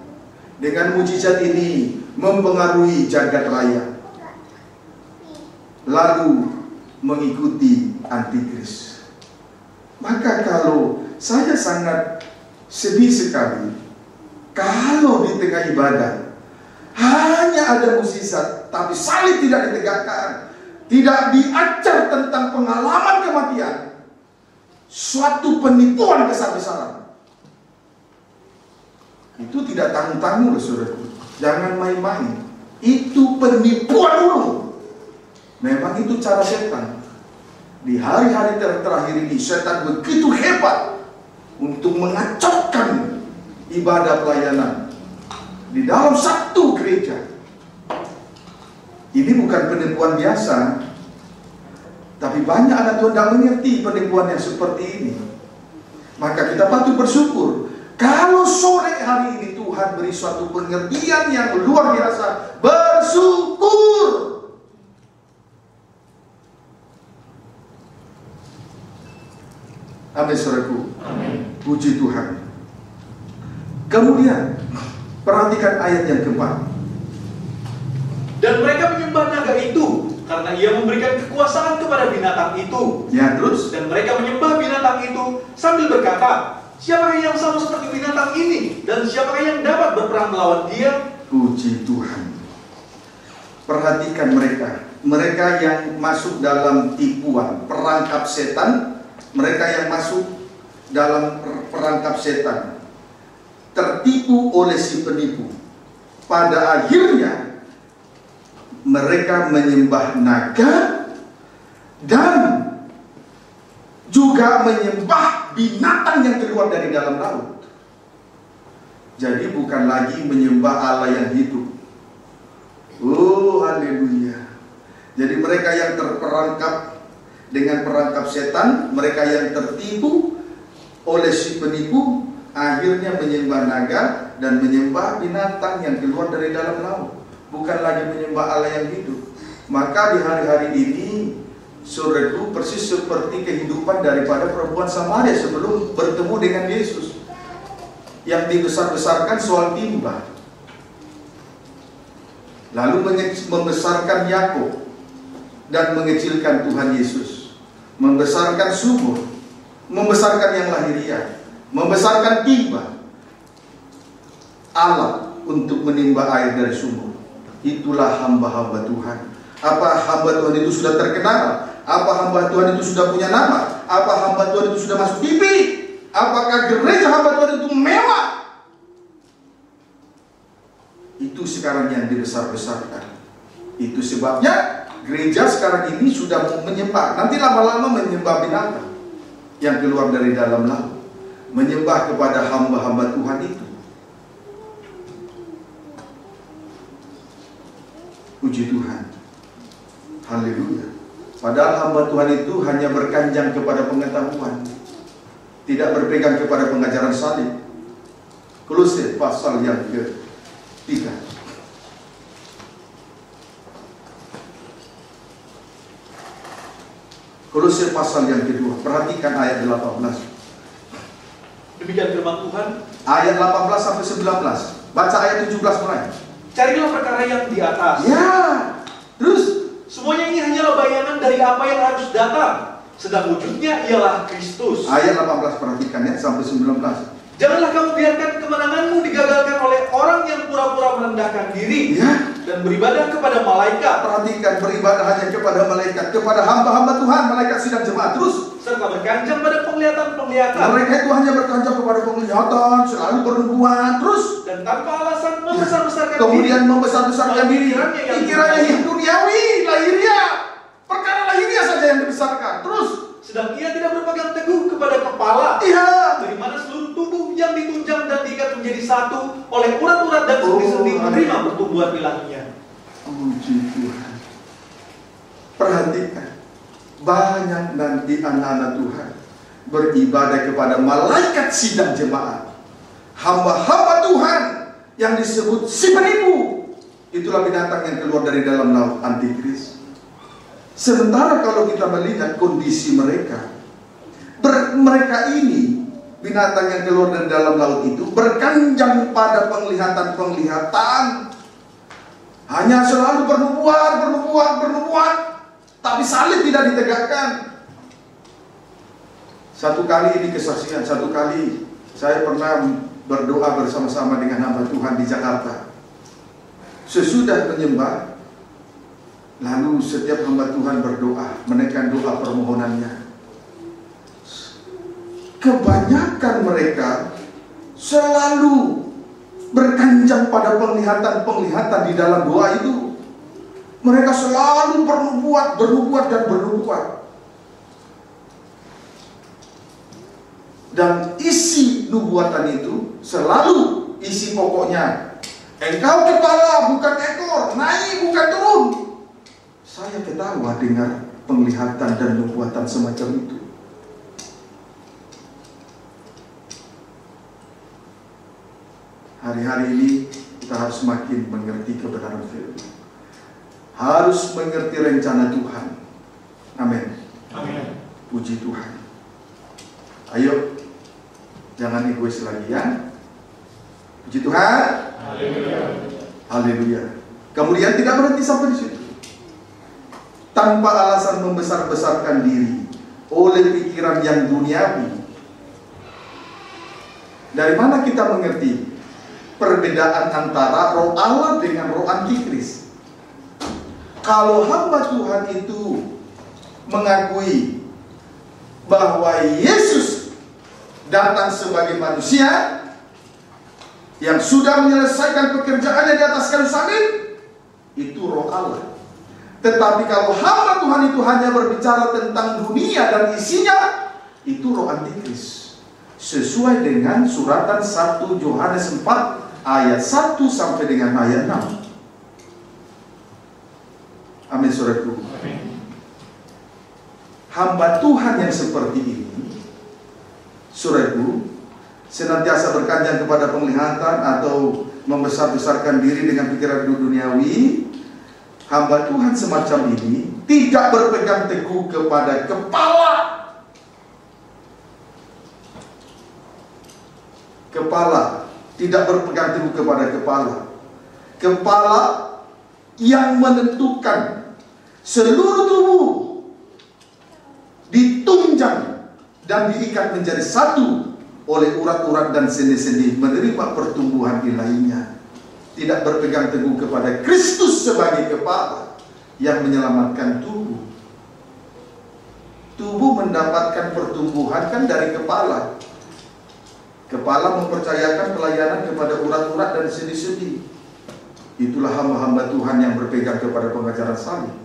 Dengan mukjizat ini mempengaruhi jagat raya, lalu mengikuti antikris. Maka kalau saya sangat sedih sekali kalau di tengah ibadah hanya ada mukjizat, tapi salib tidak ditegakkan, tidak diajar tentang pengalaman kematian. Suatu penipuan besar-besaran. Itu tidak tanggung-tanggung, saudaraku. Jangan main-main. Itu penipuan dulu. Memang itu cara setan. Di hari-hari terakhir ini, setan begitu hebat untuk mengacaukan ibadah pelayanan di dalam satu gereja. Ini bukan penipuan biasa. Tapi banyak anak Tuhan tidak mengerti penipuan yang seperti ini. Maka kita patut bersyukur. Kalau sore hari ini Tuhan beri suatu pengertian yang luar biasa, bersyukur. Amin, saudaraku. Puji Tuhan. Kemudian perhatikan ayat yang keempat. Dan mereka menyembah naga itu karena ia memberikan kekuasaan kepada binatang itu. Ya, terus. Dan mereka menyembah binatang itu sambil berkata, siapakah yang sama seperti binatang ini? Dan siapakah yang dapat berperang melawan dia? Puji Tuhan. Perhatikan mereka. Mereka yang masuk dalam tipuan, perangkap setan. Mereka yang masuk dalam perangkap setan, tertipu oleh si penipu. Pada akhirnya mereka menyembah naga dan juga menyembah binatang yang keluar dari dalam laut. Jadi bukan lagi menyembah Allah yang hidup. Oh, haleluya. Jadi mereka yang terperangkap dengan perangkap setan, mereka yang tertipu oleh si penipu, akhirnya menyembah naga dan menyembah binatang yang keluar dari dalam laut. Bukan lagi menyembah Allah yang hidup. Maka di hari-hari ini, saudaraku, persis seperti kehidupan daripada perempuan Samaria sebelum bertemu dengan Yesus, yang dibesar-besarkan soal timba, lalu membesarkan Yakub dan mengecilkan Tuhan Yesus, membesarkan sumur, membesarkan yang lahiriah, membesarkan timba, alat untuk menimba air dari sumur. Itulah hamba-hamba Tuhan. Apa hamba Tuhan itu sudah terkenal? Apa hamba Tuhan itu sudah punya nama? Apa hamba Tuhan itu sudah masuk TV? Apakah gereja hamba Tuhan itu mewah? Itu sekarang yang dibesar-besarkan. Itu sebabnya gereja sekarang ini sudah menyembah, nanti lama-lama menyembah binatang yang keluar dari dalam laut, menyembah kepada hamba-hamba Tuhan itu. Puji Tuhan. Haleluya. Padahal hamba Tuhan itu hanya berkanjang kepada pengetahuan, tidak berpegang kepada pengajaran salib. Kolose pasal yang ke-3. Kolose pasal yang kedua. Perhatikan ayat 18. Demikian firman Tuhan. Ayat 18 sampai 19. Baca ayat 17 mulai. Carilah perkara yang di atas. Ya. Terus semuanya ini hanyalah bayangan dari apa yang harus datang, sedang wujudnya ialah Kristus. Ayat 18 perhatikan ya sampai 19. Janganlah kamu biarkan kemenanganmu digagalkan oleh orang yang pura-pura merendahkan diri, Ya. dan beribadah kepada malaikat. Perhatikan, beribadah hanya kepada malaikat, kepada hamba-hamba Tuhan, malaikat sidang jemaat. Terus Serta berkanjang pada penglihatan-penglihatan. mereka itu hanya berkanjang kepada penglihatan, selalu bernubuat. Terus Dan tanpa alasan membesar-besarkan kemudian diri. membesar-besarkan diri. Pikirannya yang duniawi, lahiriah, perkara lahiriah saja yang dibesarkan. Terus Sedang ia tidak berpegang teguh kepada kepala, iya, dari mana seluruh tubuh yang ditunjang dan diikat menjadi satu oleh urat-urat dan sendi-sendi menerima pertumbuhan ilahinya. Puji Tuhan. Perhatikan, banyak nanti anak-anak Tuhan beribadah kepada malaikat sidang jemaat, hamba-hamba Tuhan yang disebut si penipu. Itulah binatang yang keluar dari dalam laut, antikris. Sementara kalau kita melihat kondisi mereka, mereka ini binatang yang keluar dari dalam laut itu berkanjang pada penglihatan-penglihatan, hanya selalu bernubuat, tapi salib tidak ditegakkan. Satu kali ini kesaksian, satu kali saya pernah berdoa bersama-sama dengan hamba Tuhan di Jakarta. Sesudah menyembah, lalu setiap hamba Tuhan berdoa, menaikkan doa permohonannya. Kebanyakan mereka selalu berkanjang pada penglihatan-penglihatan di dalam doa itu. Mereka selalu bernubuat dan bernubuat. Dan isi nubuatan itu selalu isi pokoknya, engkau kepala bukan ekor, naik bukan turun. Saya ketawa dengar penglihatan dan nubuatan semacam itu. Hari-hari ini kita harus semakin mengerti kebenaran firman, harus mengerti rencana Tuhan. Amin. Amin. Puji Tuhan. Ayo, jangan egois lagi ya. Puji Tuhan. Haleluya. Haleluya. Kemudian tidak berhenti sampai di situ. Tanpa alasan membesar-besarkan diri oleh pikiran yang duniawi. Dari mana kita mengerti perbedaan antara roh Allah dengan roh antikris? Kalau hamba Tuhan itu mengakui bahwa Yesus datang sebagai manusia yang sudah menyelesaikan pekerjaannya di atas kayu salib, itu roh Allah. Tetapi kalau hamba Tuhan itu hanya berbicara tentang dunia dan isinya, itu roh antikris. Sesuai dengan suratan 1 Yohanes 4 ayat 1 sampai dengan ayat 6. Amin, saudaraku. Hamba Tuhan yang seperti ini, saudaraku, senantiasa berkanjang kepada penglihatan atau membesar-besarkan diri dengan pikiran duniawi. Hamba Tuhan semacam ini tidak berpegang teguh kepada kepala. Tidak berpegang teguh kepada kepala. Kepala yang menentukan seluruh tubuh ditunjang dan diikat menjadi satu oleh urat-urat dan sendi-sendi, menerima pertumbuhan ilahiynya. Tidak berpegang teguh kepada Kristus sebagai kepala yang menyelamatkan tubuh. Tubuh mendapatkan pertumbuhan kan dari kepala. Kepala mempercayakan pelayanan kepada urat-urat dan sendi-sendi. Itulah hamba-hamba Tuhan yang berpegang kepada pengajaran salib.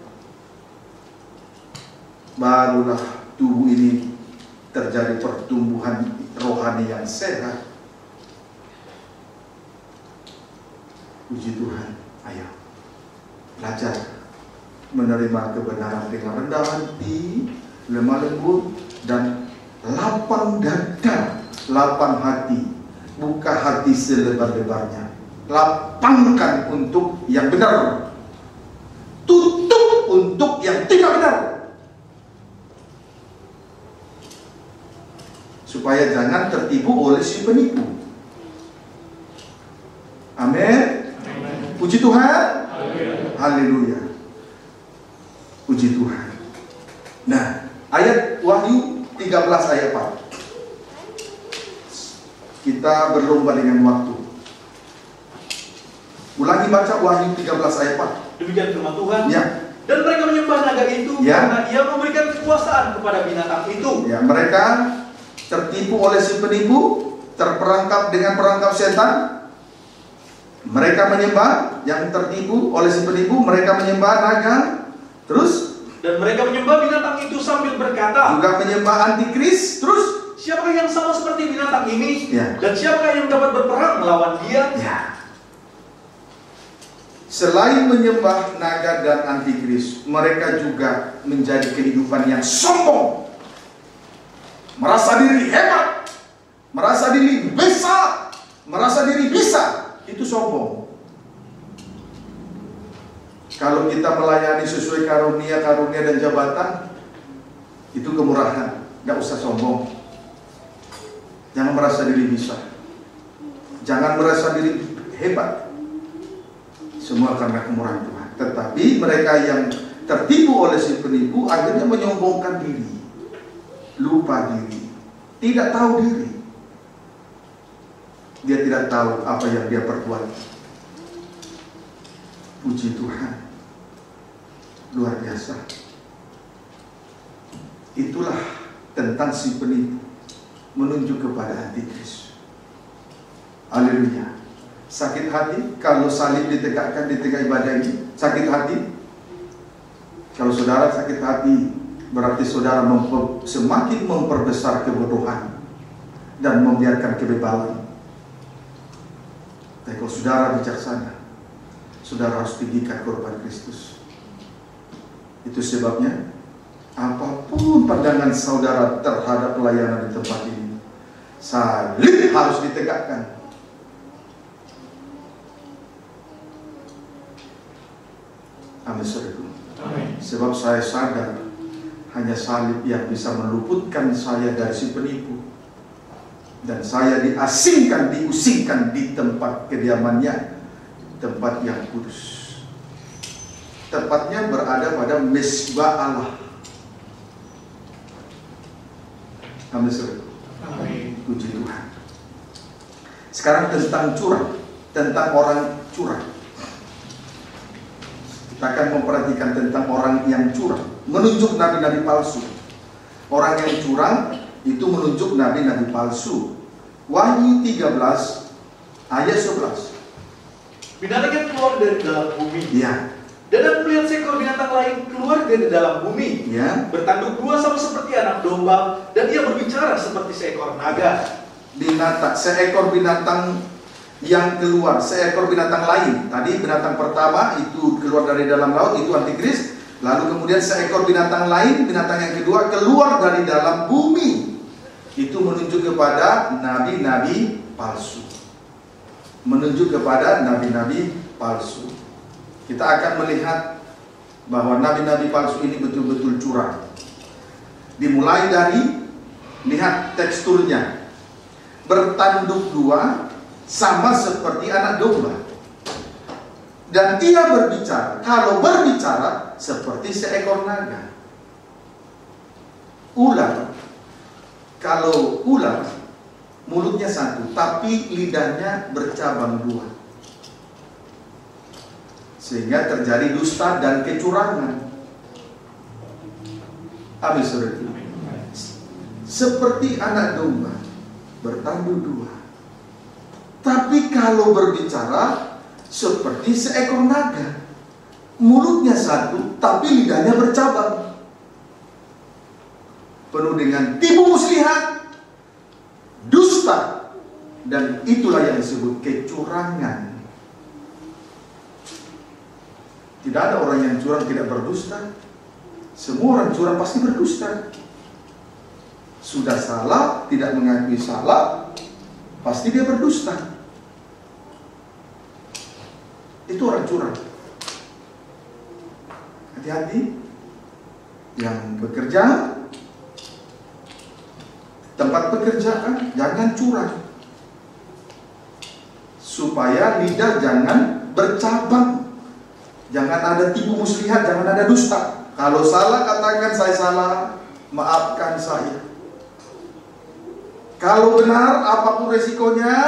Barulah tubuh ini terjadi pertumbuhan rohani yang sehat. Puji Tuhan. Ayo, belajar menerima kebenaran dengan rendah hati, lemah lembut, dan lapang dada, lapang hati. Buka hati selebar-lebarnya. Lapangkan untuk yang benar, tutup untuk yang tidak benar, supaya jangan tertipu oleh si penipu. Amin. Puji Tuhan. Haleluya. Puji Tuhan. Nah, ayat Wahyu 13 ayat 4. Kita berlomba dengan waktu. Ulangi baca Wahyu 13 ayat 4. Demikian firman Tuhan. Ya. Dan mereka menyembah naga itu karena ia memberikan kekuasaan kepada binatang itu. Ya, mereka tertipu oleh si penipu, terperangkap dengan perangkap setan. Mereka menyembah, yang tertipu oleh si penipu, mereka menyembah naga. Terus? Dan mereka menyembah binatang itu sambil berkata, juga menyembah antikris. Terus? Siapakah yang sama seperti binatang ini? Ya. Dan siapakah yang dapat berperang melawan dia? Ya. Selain menyembah naga dan antikris, mereka juga menjadi kehidupan yang sombong, merasa diri hebat, merasa diri besar, merasa diri bisa. Itu sombong. Kalau kita melayani sesuai karunia dan jabatan, itu kemurahan. Gak usah sombong. Jangan merasa diri bisa. Jangan merasa diri hebat. Semua karena kemurahan Tuhan. Tetapi mereka yang tertipu oleh si penipu akhirnya menyombongkan diri, lupa diri, tidak tahu diri. Dia tidak tahu apa yang dia perbuat. Puji Tuhan. Luar biasa. Itulah tentang si penipu, menunjuk kepada antikris. Haleluya. Sakit hati kalau salib ditegakkan di tengah ibadah ini. Sakit hati. Kalau saudara sakit hati, berarti saudara semakin memperbesar kebodohan dan membiarkan kebebalan. Tapi kalau saudara bijaksana, saudara harus tinggikan korban Kristus. Itu sebabnya apapun pandangan saudara terhadap pelayanan di tempat ini, salib harus ditegakkan. Amin, saudaraku. Sebab saya sadar hanya salib yang bisa meluputkan saya dari si penipu, dan saya diasingkan, diusingkan di tempat kediamannya, tempat yang kudus. Tepatnya berada pada mesbah Allah. Amin, saudaraku. Puji Tuhan. Sekarang tentang curang, tentang orang curang. Kita akan memperhatikan tentang orang yang curang, menunjuk nabi-nabi palsu. Orang yang curang itu menunjuk nabi-nabi palsu. Wahyu 13 ayat 11. Binatang yang keluar dari dalam bumi. Ya. Dan aku melihat seekor binatang lain keluar dari dalam bumi, Ya. bertanduk dua sama seperti anak domba, dan ia berbicara seperti seekor naga. Seekor binatang yang keluar, seekor binatang lain. Tadi binatang pertama itu keluar dari dalam laut, itu antikris. Lalu kemudian seekor binatang lain, binatang yang kedua keluar dari dalam bumi. Itu menunjuk kepada nabi-nabi palsu. Menunjuk kepada nabi-nabi palsu. Kita akan melihat bahwa nabi-nabi palsu ini betul-betul curang. Dimulai dari, lihat teksturnya, bertanduk dua sama seperti anak domba. Dan ia berbicara, kalau berbicara seperti seekor naga. Ular, kalau ular mulutnya satu, tapi lidahnya bercabang dua, sehingga terjadi dusta dan kecurangan. Amin, saudara. Seperti anak domba, bertanduk dua, tapi kalau berbicara seperti seekor naga, mulutnya satu, tapi lidahnya bercabang, penuh dengan tipu muslihat, dusta, dan itulah yang disebut kecurangan. Tidak ada orang yang curang tidak berdusta. Semua orang curang pasti berdusta. Sudah salah, tidak mengakui salah, pasti dia berdusta. Itu orang curang. Hati-hati. Yang bekerja, tempat pekerjaan, jangan curang, supaya lidah jangan bercabang. Jangan ada tipu muslihat, jangan ada dusta. Kalau salah, katakan saya salah, maafkan saya. Kalau benar, apapun resikonya,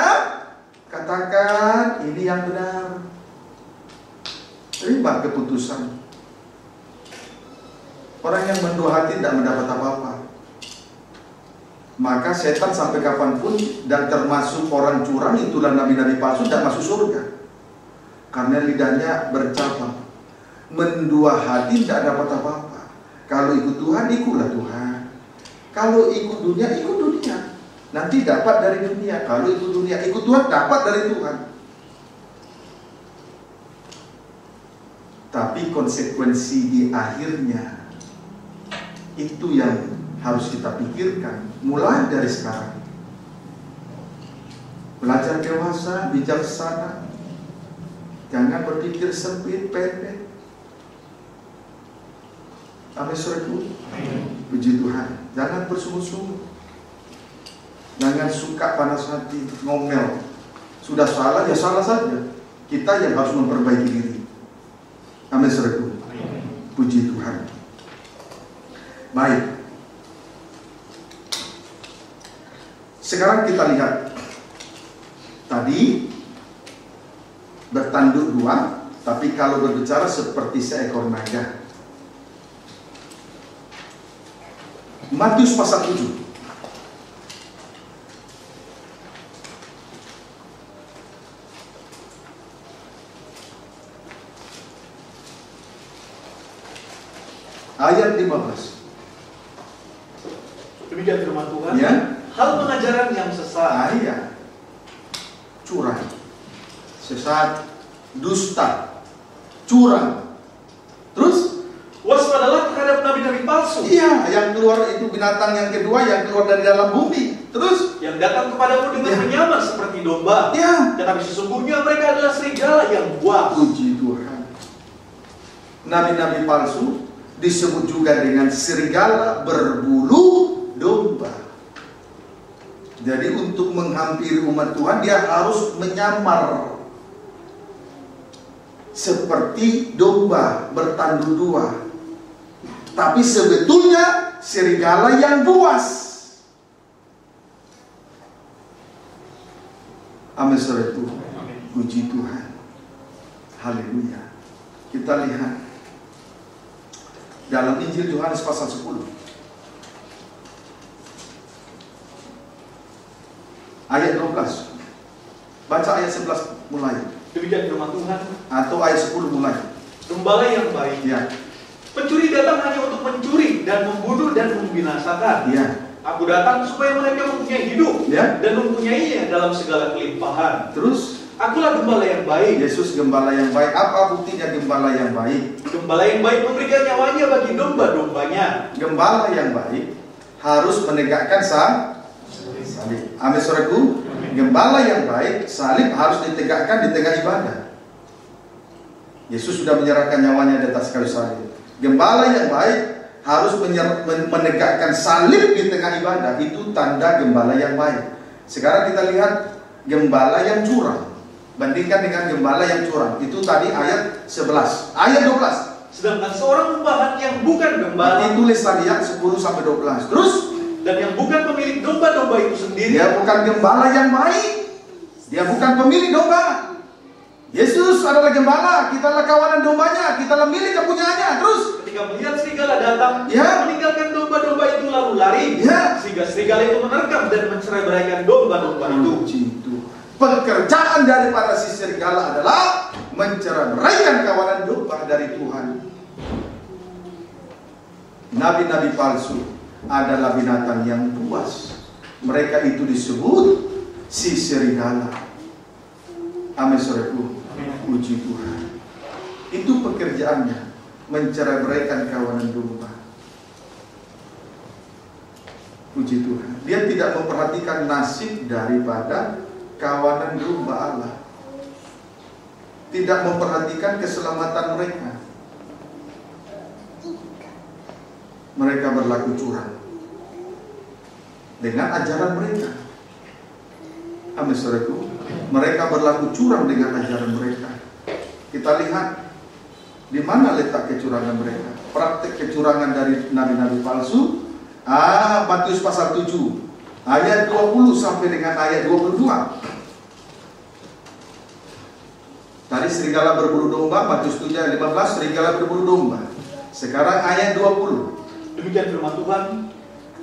katakan ini yang benar. Terima keputusan. Orang yang mendua hati tidak mendapat apa-apa. Maka setan sampai kapanpun, dan termasuk orang curang, itulah nabi-nabi palsu, tidak masuk surga. Karena lidahnya bercabang. Mendua hati tidak dapat apa-apa. Kalau ikut Tuhan, ikutlah Tuhan. Kalau ikut dunia, ikut dunia. Nanti dapat dari dunia. Kalau ikut dunia, ikut Tuhan, dapat dari Tuhan. Tapi konsekuensi di akhirnya, itu yang harus kita pikirkan mulai dari sekarang. Belajar dewasa, bijaksana. Jangan berpikir sempit, pendek. Amin, saudaraku. Puji Tuhan. Jangan bersungguh-sungguh. Jangan suka panas hati, ngomel. Sudah salah, ya salah saja. Kita yang harus memperbaiki diri. Amin, saudaraku. Puji Tuhan. Baik. Sekarang kita lihat. Tadi bertanduk dua, tapi kalau berbicara seperti seekor naga. Matius pasal 7. Ayat 15. Demikian firman Tuhan. Ya. Hal pengajaran yang sesat. Iya. Curang, sesat, dusta, curang. Terus waspadalah terhadap nabi-nabi nabi-nabi palsu. Iya, yang keluar itu binatang yang kedua yang keluar dari dalam bumi. Terus yang datang kepadamu dengan menyamar seperti domba. Ya. Tetapi sesungguhnya mereka adalah serigala yang buas. Puji Tuhan. Nabi-nabi palsu disebut juga dengan serigala berbulu domba. Jadi untuk menghampiri umat Tuhan dia harus menyamar seperti domba bertanduk dua. Tapi sebetulnya serigala yang buas. Amin, saudara itu. Puji Tuhan. Haleluya. Kita lihat dalam Injil Yohanes pasal 10. Ayat 12. Baca ayat 11 mulai. Demikian firman Tuhan. Atau ayat 10 mulai. Gembala yang baik. Ya. Pencuri datang hanya untuk mencuri dan membunuh dan membinasakan. Ya. Aku datang supaya mereka mempunyai hidup, Ya. dan mempunyainya dalam segala kelimpahan. Terus Akulah gembala yang baik. Yesus gembala yang baik. Apa buktinya gembala yang baik? Gembala yang baik memberikan nyawanya bagi domba-dombanya. Gembala yang baik harus menegakkan salib. Amin, saudaraku. Gembala yang baik, salib harus ditegakkan di tengah ibadah. Yesus sudah menyerahkan nyawanya di atas kayu salib. Gembala yang baik harus menegakkan salib di tengah ibadah. Itu tanda gembala yang baik. Sekarang kita lihat gembala yang curang. Bandingkan dengan gembala yang curang. Itu tadi ayat 11. Ayat 12. Sedangkan seorang pembahat yang bukan gembala, ditulis tadi ya 10-12. Terus dan yang bukan pemilik domba-domba itu sendiri, dia bukan gembala yang baik. Dia bukan pemilik domba. Yesus adalah gembala, kita adalah kawanan dombanya, kita adalah milik kepunyaannya. Terus ketika melihat serigala datang, Ya. meninggalkan domba-domba itu lalu lari, Ya. sehingga serigala itu menerkam dan mencerai-beraikan domba-domba itu. itu. Pekerjaan daripada si serigala adalah mencerai-beraikan kawanan domba dari Tuhan. Nabi-nabi palsu adalah binatang yang buas. Mereka itu disebut si serigala. Amin, saudaraku. Puji Tuhan. Itu pekerjaannya, mencerai-beraikan kawanan domba. Puji Tuhan. Dia tidak memperhatikan nasib daripada kawanan domba Allah. Tidak memperhatikan keselamatan mereka. Mereka berlaku curang dengan ajaran mereka. Amin, saudaraku. Mereka berlaku curang dengan ajaran mereka. Kita lihat di mana letak kecurangan mereka. Praktek kecurangan dari nabi-nabi palsu. Matius pasal 7 ayat 20 sampai dengan ayat 22. Tadi serigala berbulu domba, Matius 7 ayat 15, serigala berbulu domba. Sekarang ayat 20. Demikian firman Tuhan.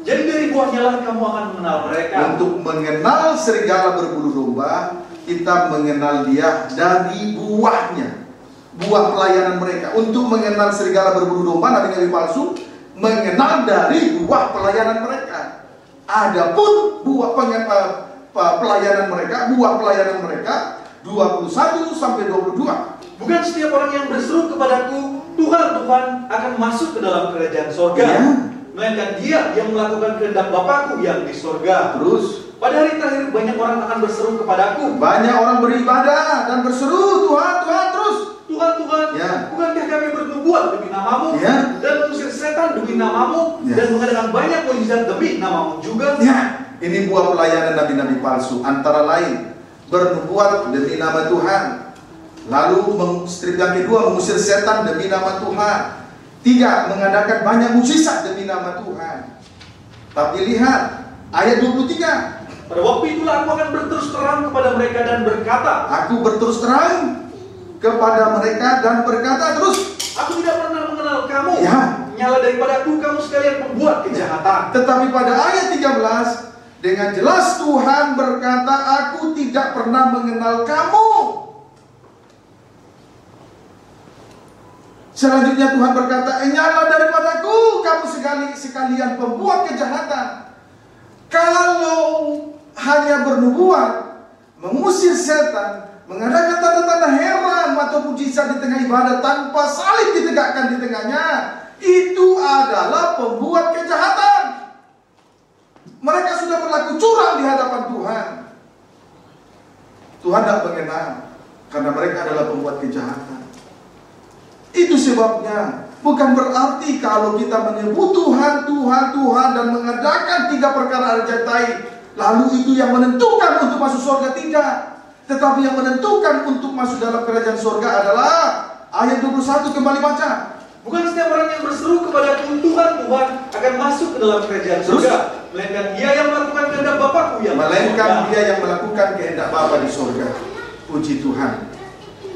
Jadi dari buahnya lah kamu akan mengenal mereka. Untuk mengenal serigala berbulu domba, kita mengenal dia dari buahnya. Buah pelayanan mereka. Untuk mengenal serigala berbulu domba, nabi-nabi palsu mengenal dari buah pelayanan mereka. Adapun buah pelayanan mereka, buah pelayanan mereka 21 sampai 22. Bukan setiap orang yang berseru kepadaku, Tuhan, Tuhan, akan masuk ke dalam kerajaan sorga. Ya. Melainkan dia yang melakukan kehendak Bapakku yang di sorga. Terus Pada hari terakhir banyak orang akan berseru kepadaku. banyak orang beribadah dan berseru, Tuhan, Tuhan. Terus Tuhan, Tuhan, Ya. bukankah kami bernubuat demi namamu, Ya. dan mengusir setan demi namamu, Ya. dan mengadakan banyak mukjizat demi namamu juga? ya, ini buah pelayanan nabi-nabi palsu. Antara lain bernubuat demi nama Tuhan. Lalu strip yang kedua, mengusir setan demi nama Tuhan. 3, mengadakan banyak mukjizat demi nama Tuhan. Tapi lihat ayat 23. Pada waktu itulah aku akan berterus terang kepada mereka dan berkata, Aku berterus terang kepada mereka dan berkata, terus aku tidak pernah mengenal kamu. Ya. Nyala daripada aku, kamu sekalian pembuat kejahatan. Tetapi pada ayat 13 dengan jelas Tuhan berkata, aku tidak pernah mengenal kamu. Selanjutnya Tuhan berkata, nyala daripadaku, kamu sekalian pembuat kejahatan. Kalau hanya bernubuat, mengusir setan, mengadakan tanda-tanda heran atau mujizat di tengah ibadah tanpa salib ditegakkan di tengahnya, itu adalah pembuat kejahatan. Mereka sudah berlaku curang di hadapan Tuhan. Tuhan tidak mengenal, karena mereka adalah pembuat kejahatan. Itu sebabnya, bukan berarti kalau kita menyebut Tuhan, Tuhan, Tuhan, dan mengadakan 3 perkara ajaib, lalu itu yang menentukan untuk masuk surga. Tidak. Tetapi yang menentukan untuk masuk dalam kerajaan surga adalah ayat 21, kembali baca. Bukan setiap orang yang berseru kepada Tuhan, Tuhan akan masuk ke dalam kerajaan surga, melainkan dia yang melakukan kehendak Bapa-Ku yang melainkan dia yang melakukan kehendak Bapa di surga. Puji Tuhan.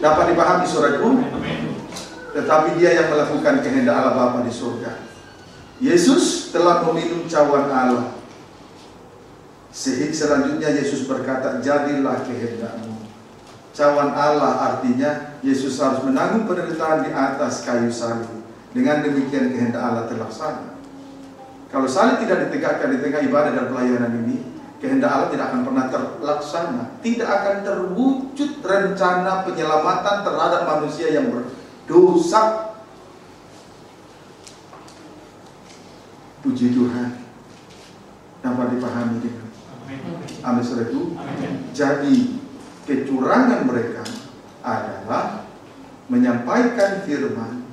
Dapat dipahami saudaraku? Tetapi dia yang melakukan kehendak Allah Bapa di surga. Yesus telah meminum cawan Allah. Sehingga selanjutnya Yesus berkata, jadilah kehendak-Mu. Cawan Allah artinya Yesus harus menanggung penderitaan di atas kayu salib. Dengan demikian kehendak Allah terlaksana. Kalau salib tidak ditegakkan di tengah ibadah dan pelayanan ini, kehendak Allah tidak akan pernah terlaksana. Tidak akan terwujud rencana penyelamatan terhadap manusia yang berdosa. Puji Tuhan. Dapat dipahami dengan amin saudaraku. Jadi kecurangan mereka adalah menyampaikan firman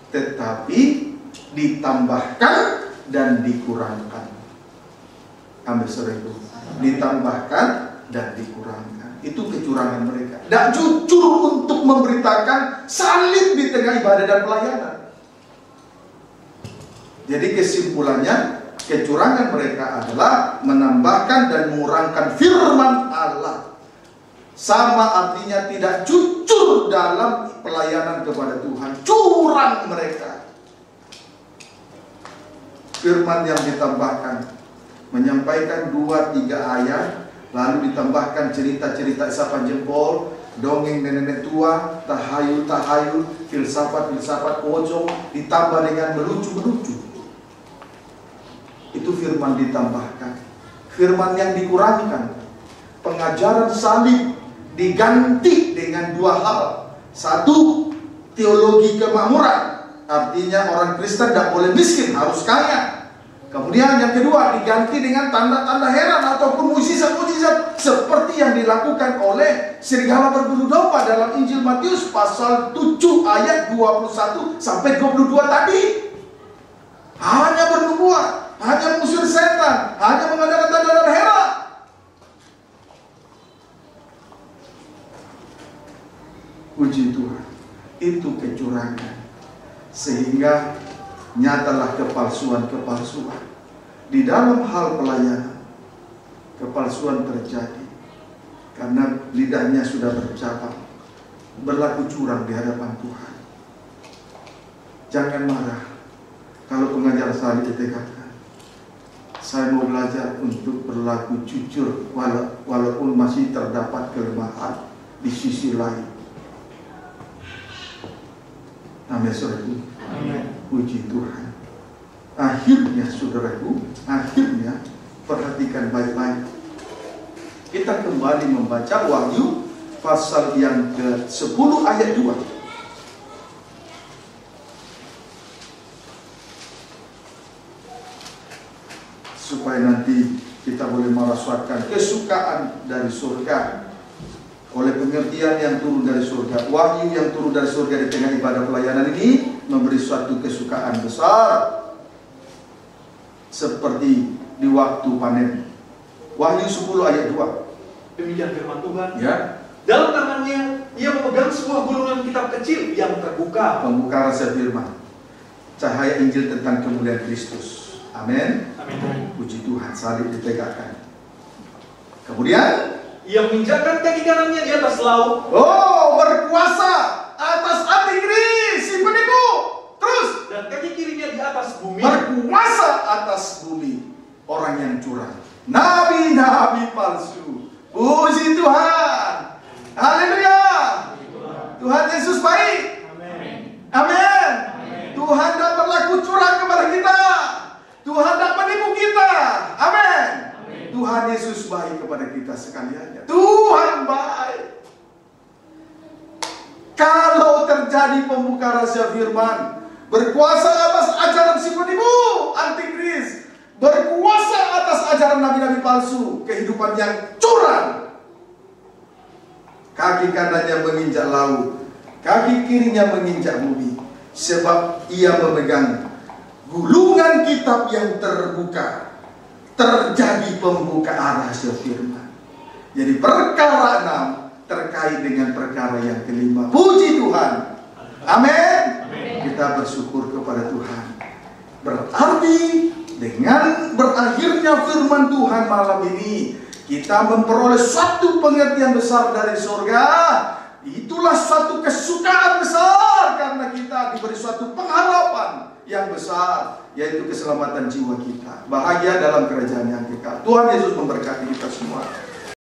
tetapi ditambahkan dan dikurangkan. Amin saudaraku. Ditambahkan dan dikurangkan. Itu kecurangan mereka. Tidak jujur untuk memberitakan salib di tengah ibadah dan pelayanan. Jadi kesimpulannya, kecurangan mereka adalah menambahkan dan mengurangkan firman Allah. Sama artinya tidak jujur dalam pelayanan kepada Tuhan. Curang mereka. Firman yang ditambahkan, menyampaikan 2-3 ayat, lalu ditambahkan cerita-cerita isapan jempol, dongeng nenek tua, tahayul-tahayul, filsafat-filsafat pojok, ditambah dengan melucu-melucu. Itu firman ditambahkan. Firman yang dikurangkan, pengajaran salib diganti dengan 2 hal. Satu, teologi kemakmuran. Artinya orang Kristen tidak boleh miskin, harus kaya. Kemudian yang kedua, diganti dengan tanda-tanda heran ataupun mukjizat-mukjizat seperti yang dilakukan oleh serigala berbulu domba dalam Injil Matius pasal 7 ayat 21 sampai 22 tadi. Hanya bernubuat, hanya mengusir setan, hanya mengadakan tanda dan heran. Puji Tuhan, itu kecurangan. Sehingga nyatalah kepalsuan-kepalsuan. Di dalam hal pelayanan, kepalsuan terjadi. Karena lidahnya sudah bercabang, berlaku curang di hadapan Tuhan. Jangan marah kalau pengajar salib ditegakkan. Saya mau belajar untuk berlaku jujur walaupun masih terdapat kelemahan di sisi lain. Amin saudaraku. Puji Tuhan. Akhirnya saudaraku, akhirnya perhatikan baik-baik. Kita kembali membaca Wahyu pasal yang ke-10 ayat 2. Supaya nanti kita boleh merasakan kesukaan dari surga oleh pengertian yang turun dari surga. Wahyu yang turun dari surga di tengah ibadah pelayanan ini memberi suatu kesukaan besar, seperti di waktu panen. Wahyu 10 ayat 2. Demikian firman Tuhan. Ya. Dalam tangannya ia memegang sebuah gulungan kitab kecil yang terbuka. Pembuka rahasia firman, cahaya Injil tentang kemuliaan Kristus. Amin. Amin. Puji Tuhan, salib ditegakkan. Kemudian ia menginjakkan kaki kanannya di atas laut. Oh, berkuasa atas antikris, si penipu. Terus, dan kaki kirinya di atas bumi. Berkuasa atas bumi, orang yang curang, nabi-nabi palsu. Puji Tuhan. Haleluya. Tuhan Yesus baik. Amin. Tuhan tak berlaku curang kepada kita. Tuhan tak menipu kita. Amin. Tuhan Yesus baik kepada kita sekaliannya. Tuhan baik. Kalau terjadi pembuka rahasia firman, berkuasa atas ajaran si penipu, antikris, berkuasa atas ajaran nabi-nabi palsu, kehidupan yang curang. Kaki kanannya menginjak laut, kaki kirinya menginjak bumi, sebab ia memegang gulungan kitab yang terbuka. Terjadi pembukaan rahasia firman. Jadi perkara 6 terkait dengan perkara yang kelima. Puji Tuhan. Amin. Kita bersyukur kepada Tuhan. Berarti dengan berakhirnya firman Tuhan malam ini, kita memperoleh suatu pengertian besar dari surga. Itulah suatu kesukaan besar, karena kita diberi suatu pengharapan yang besar, yaitu keselamatan jiwa kita. Bahagia dalam kerajaan yang kekal. Tuhan Yesus memberkati kita semua.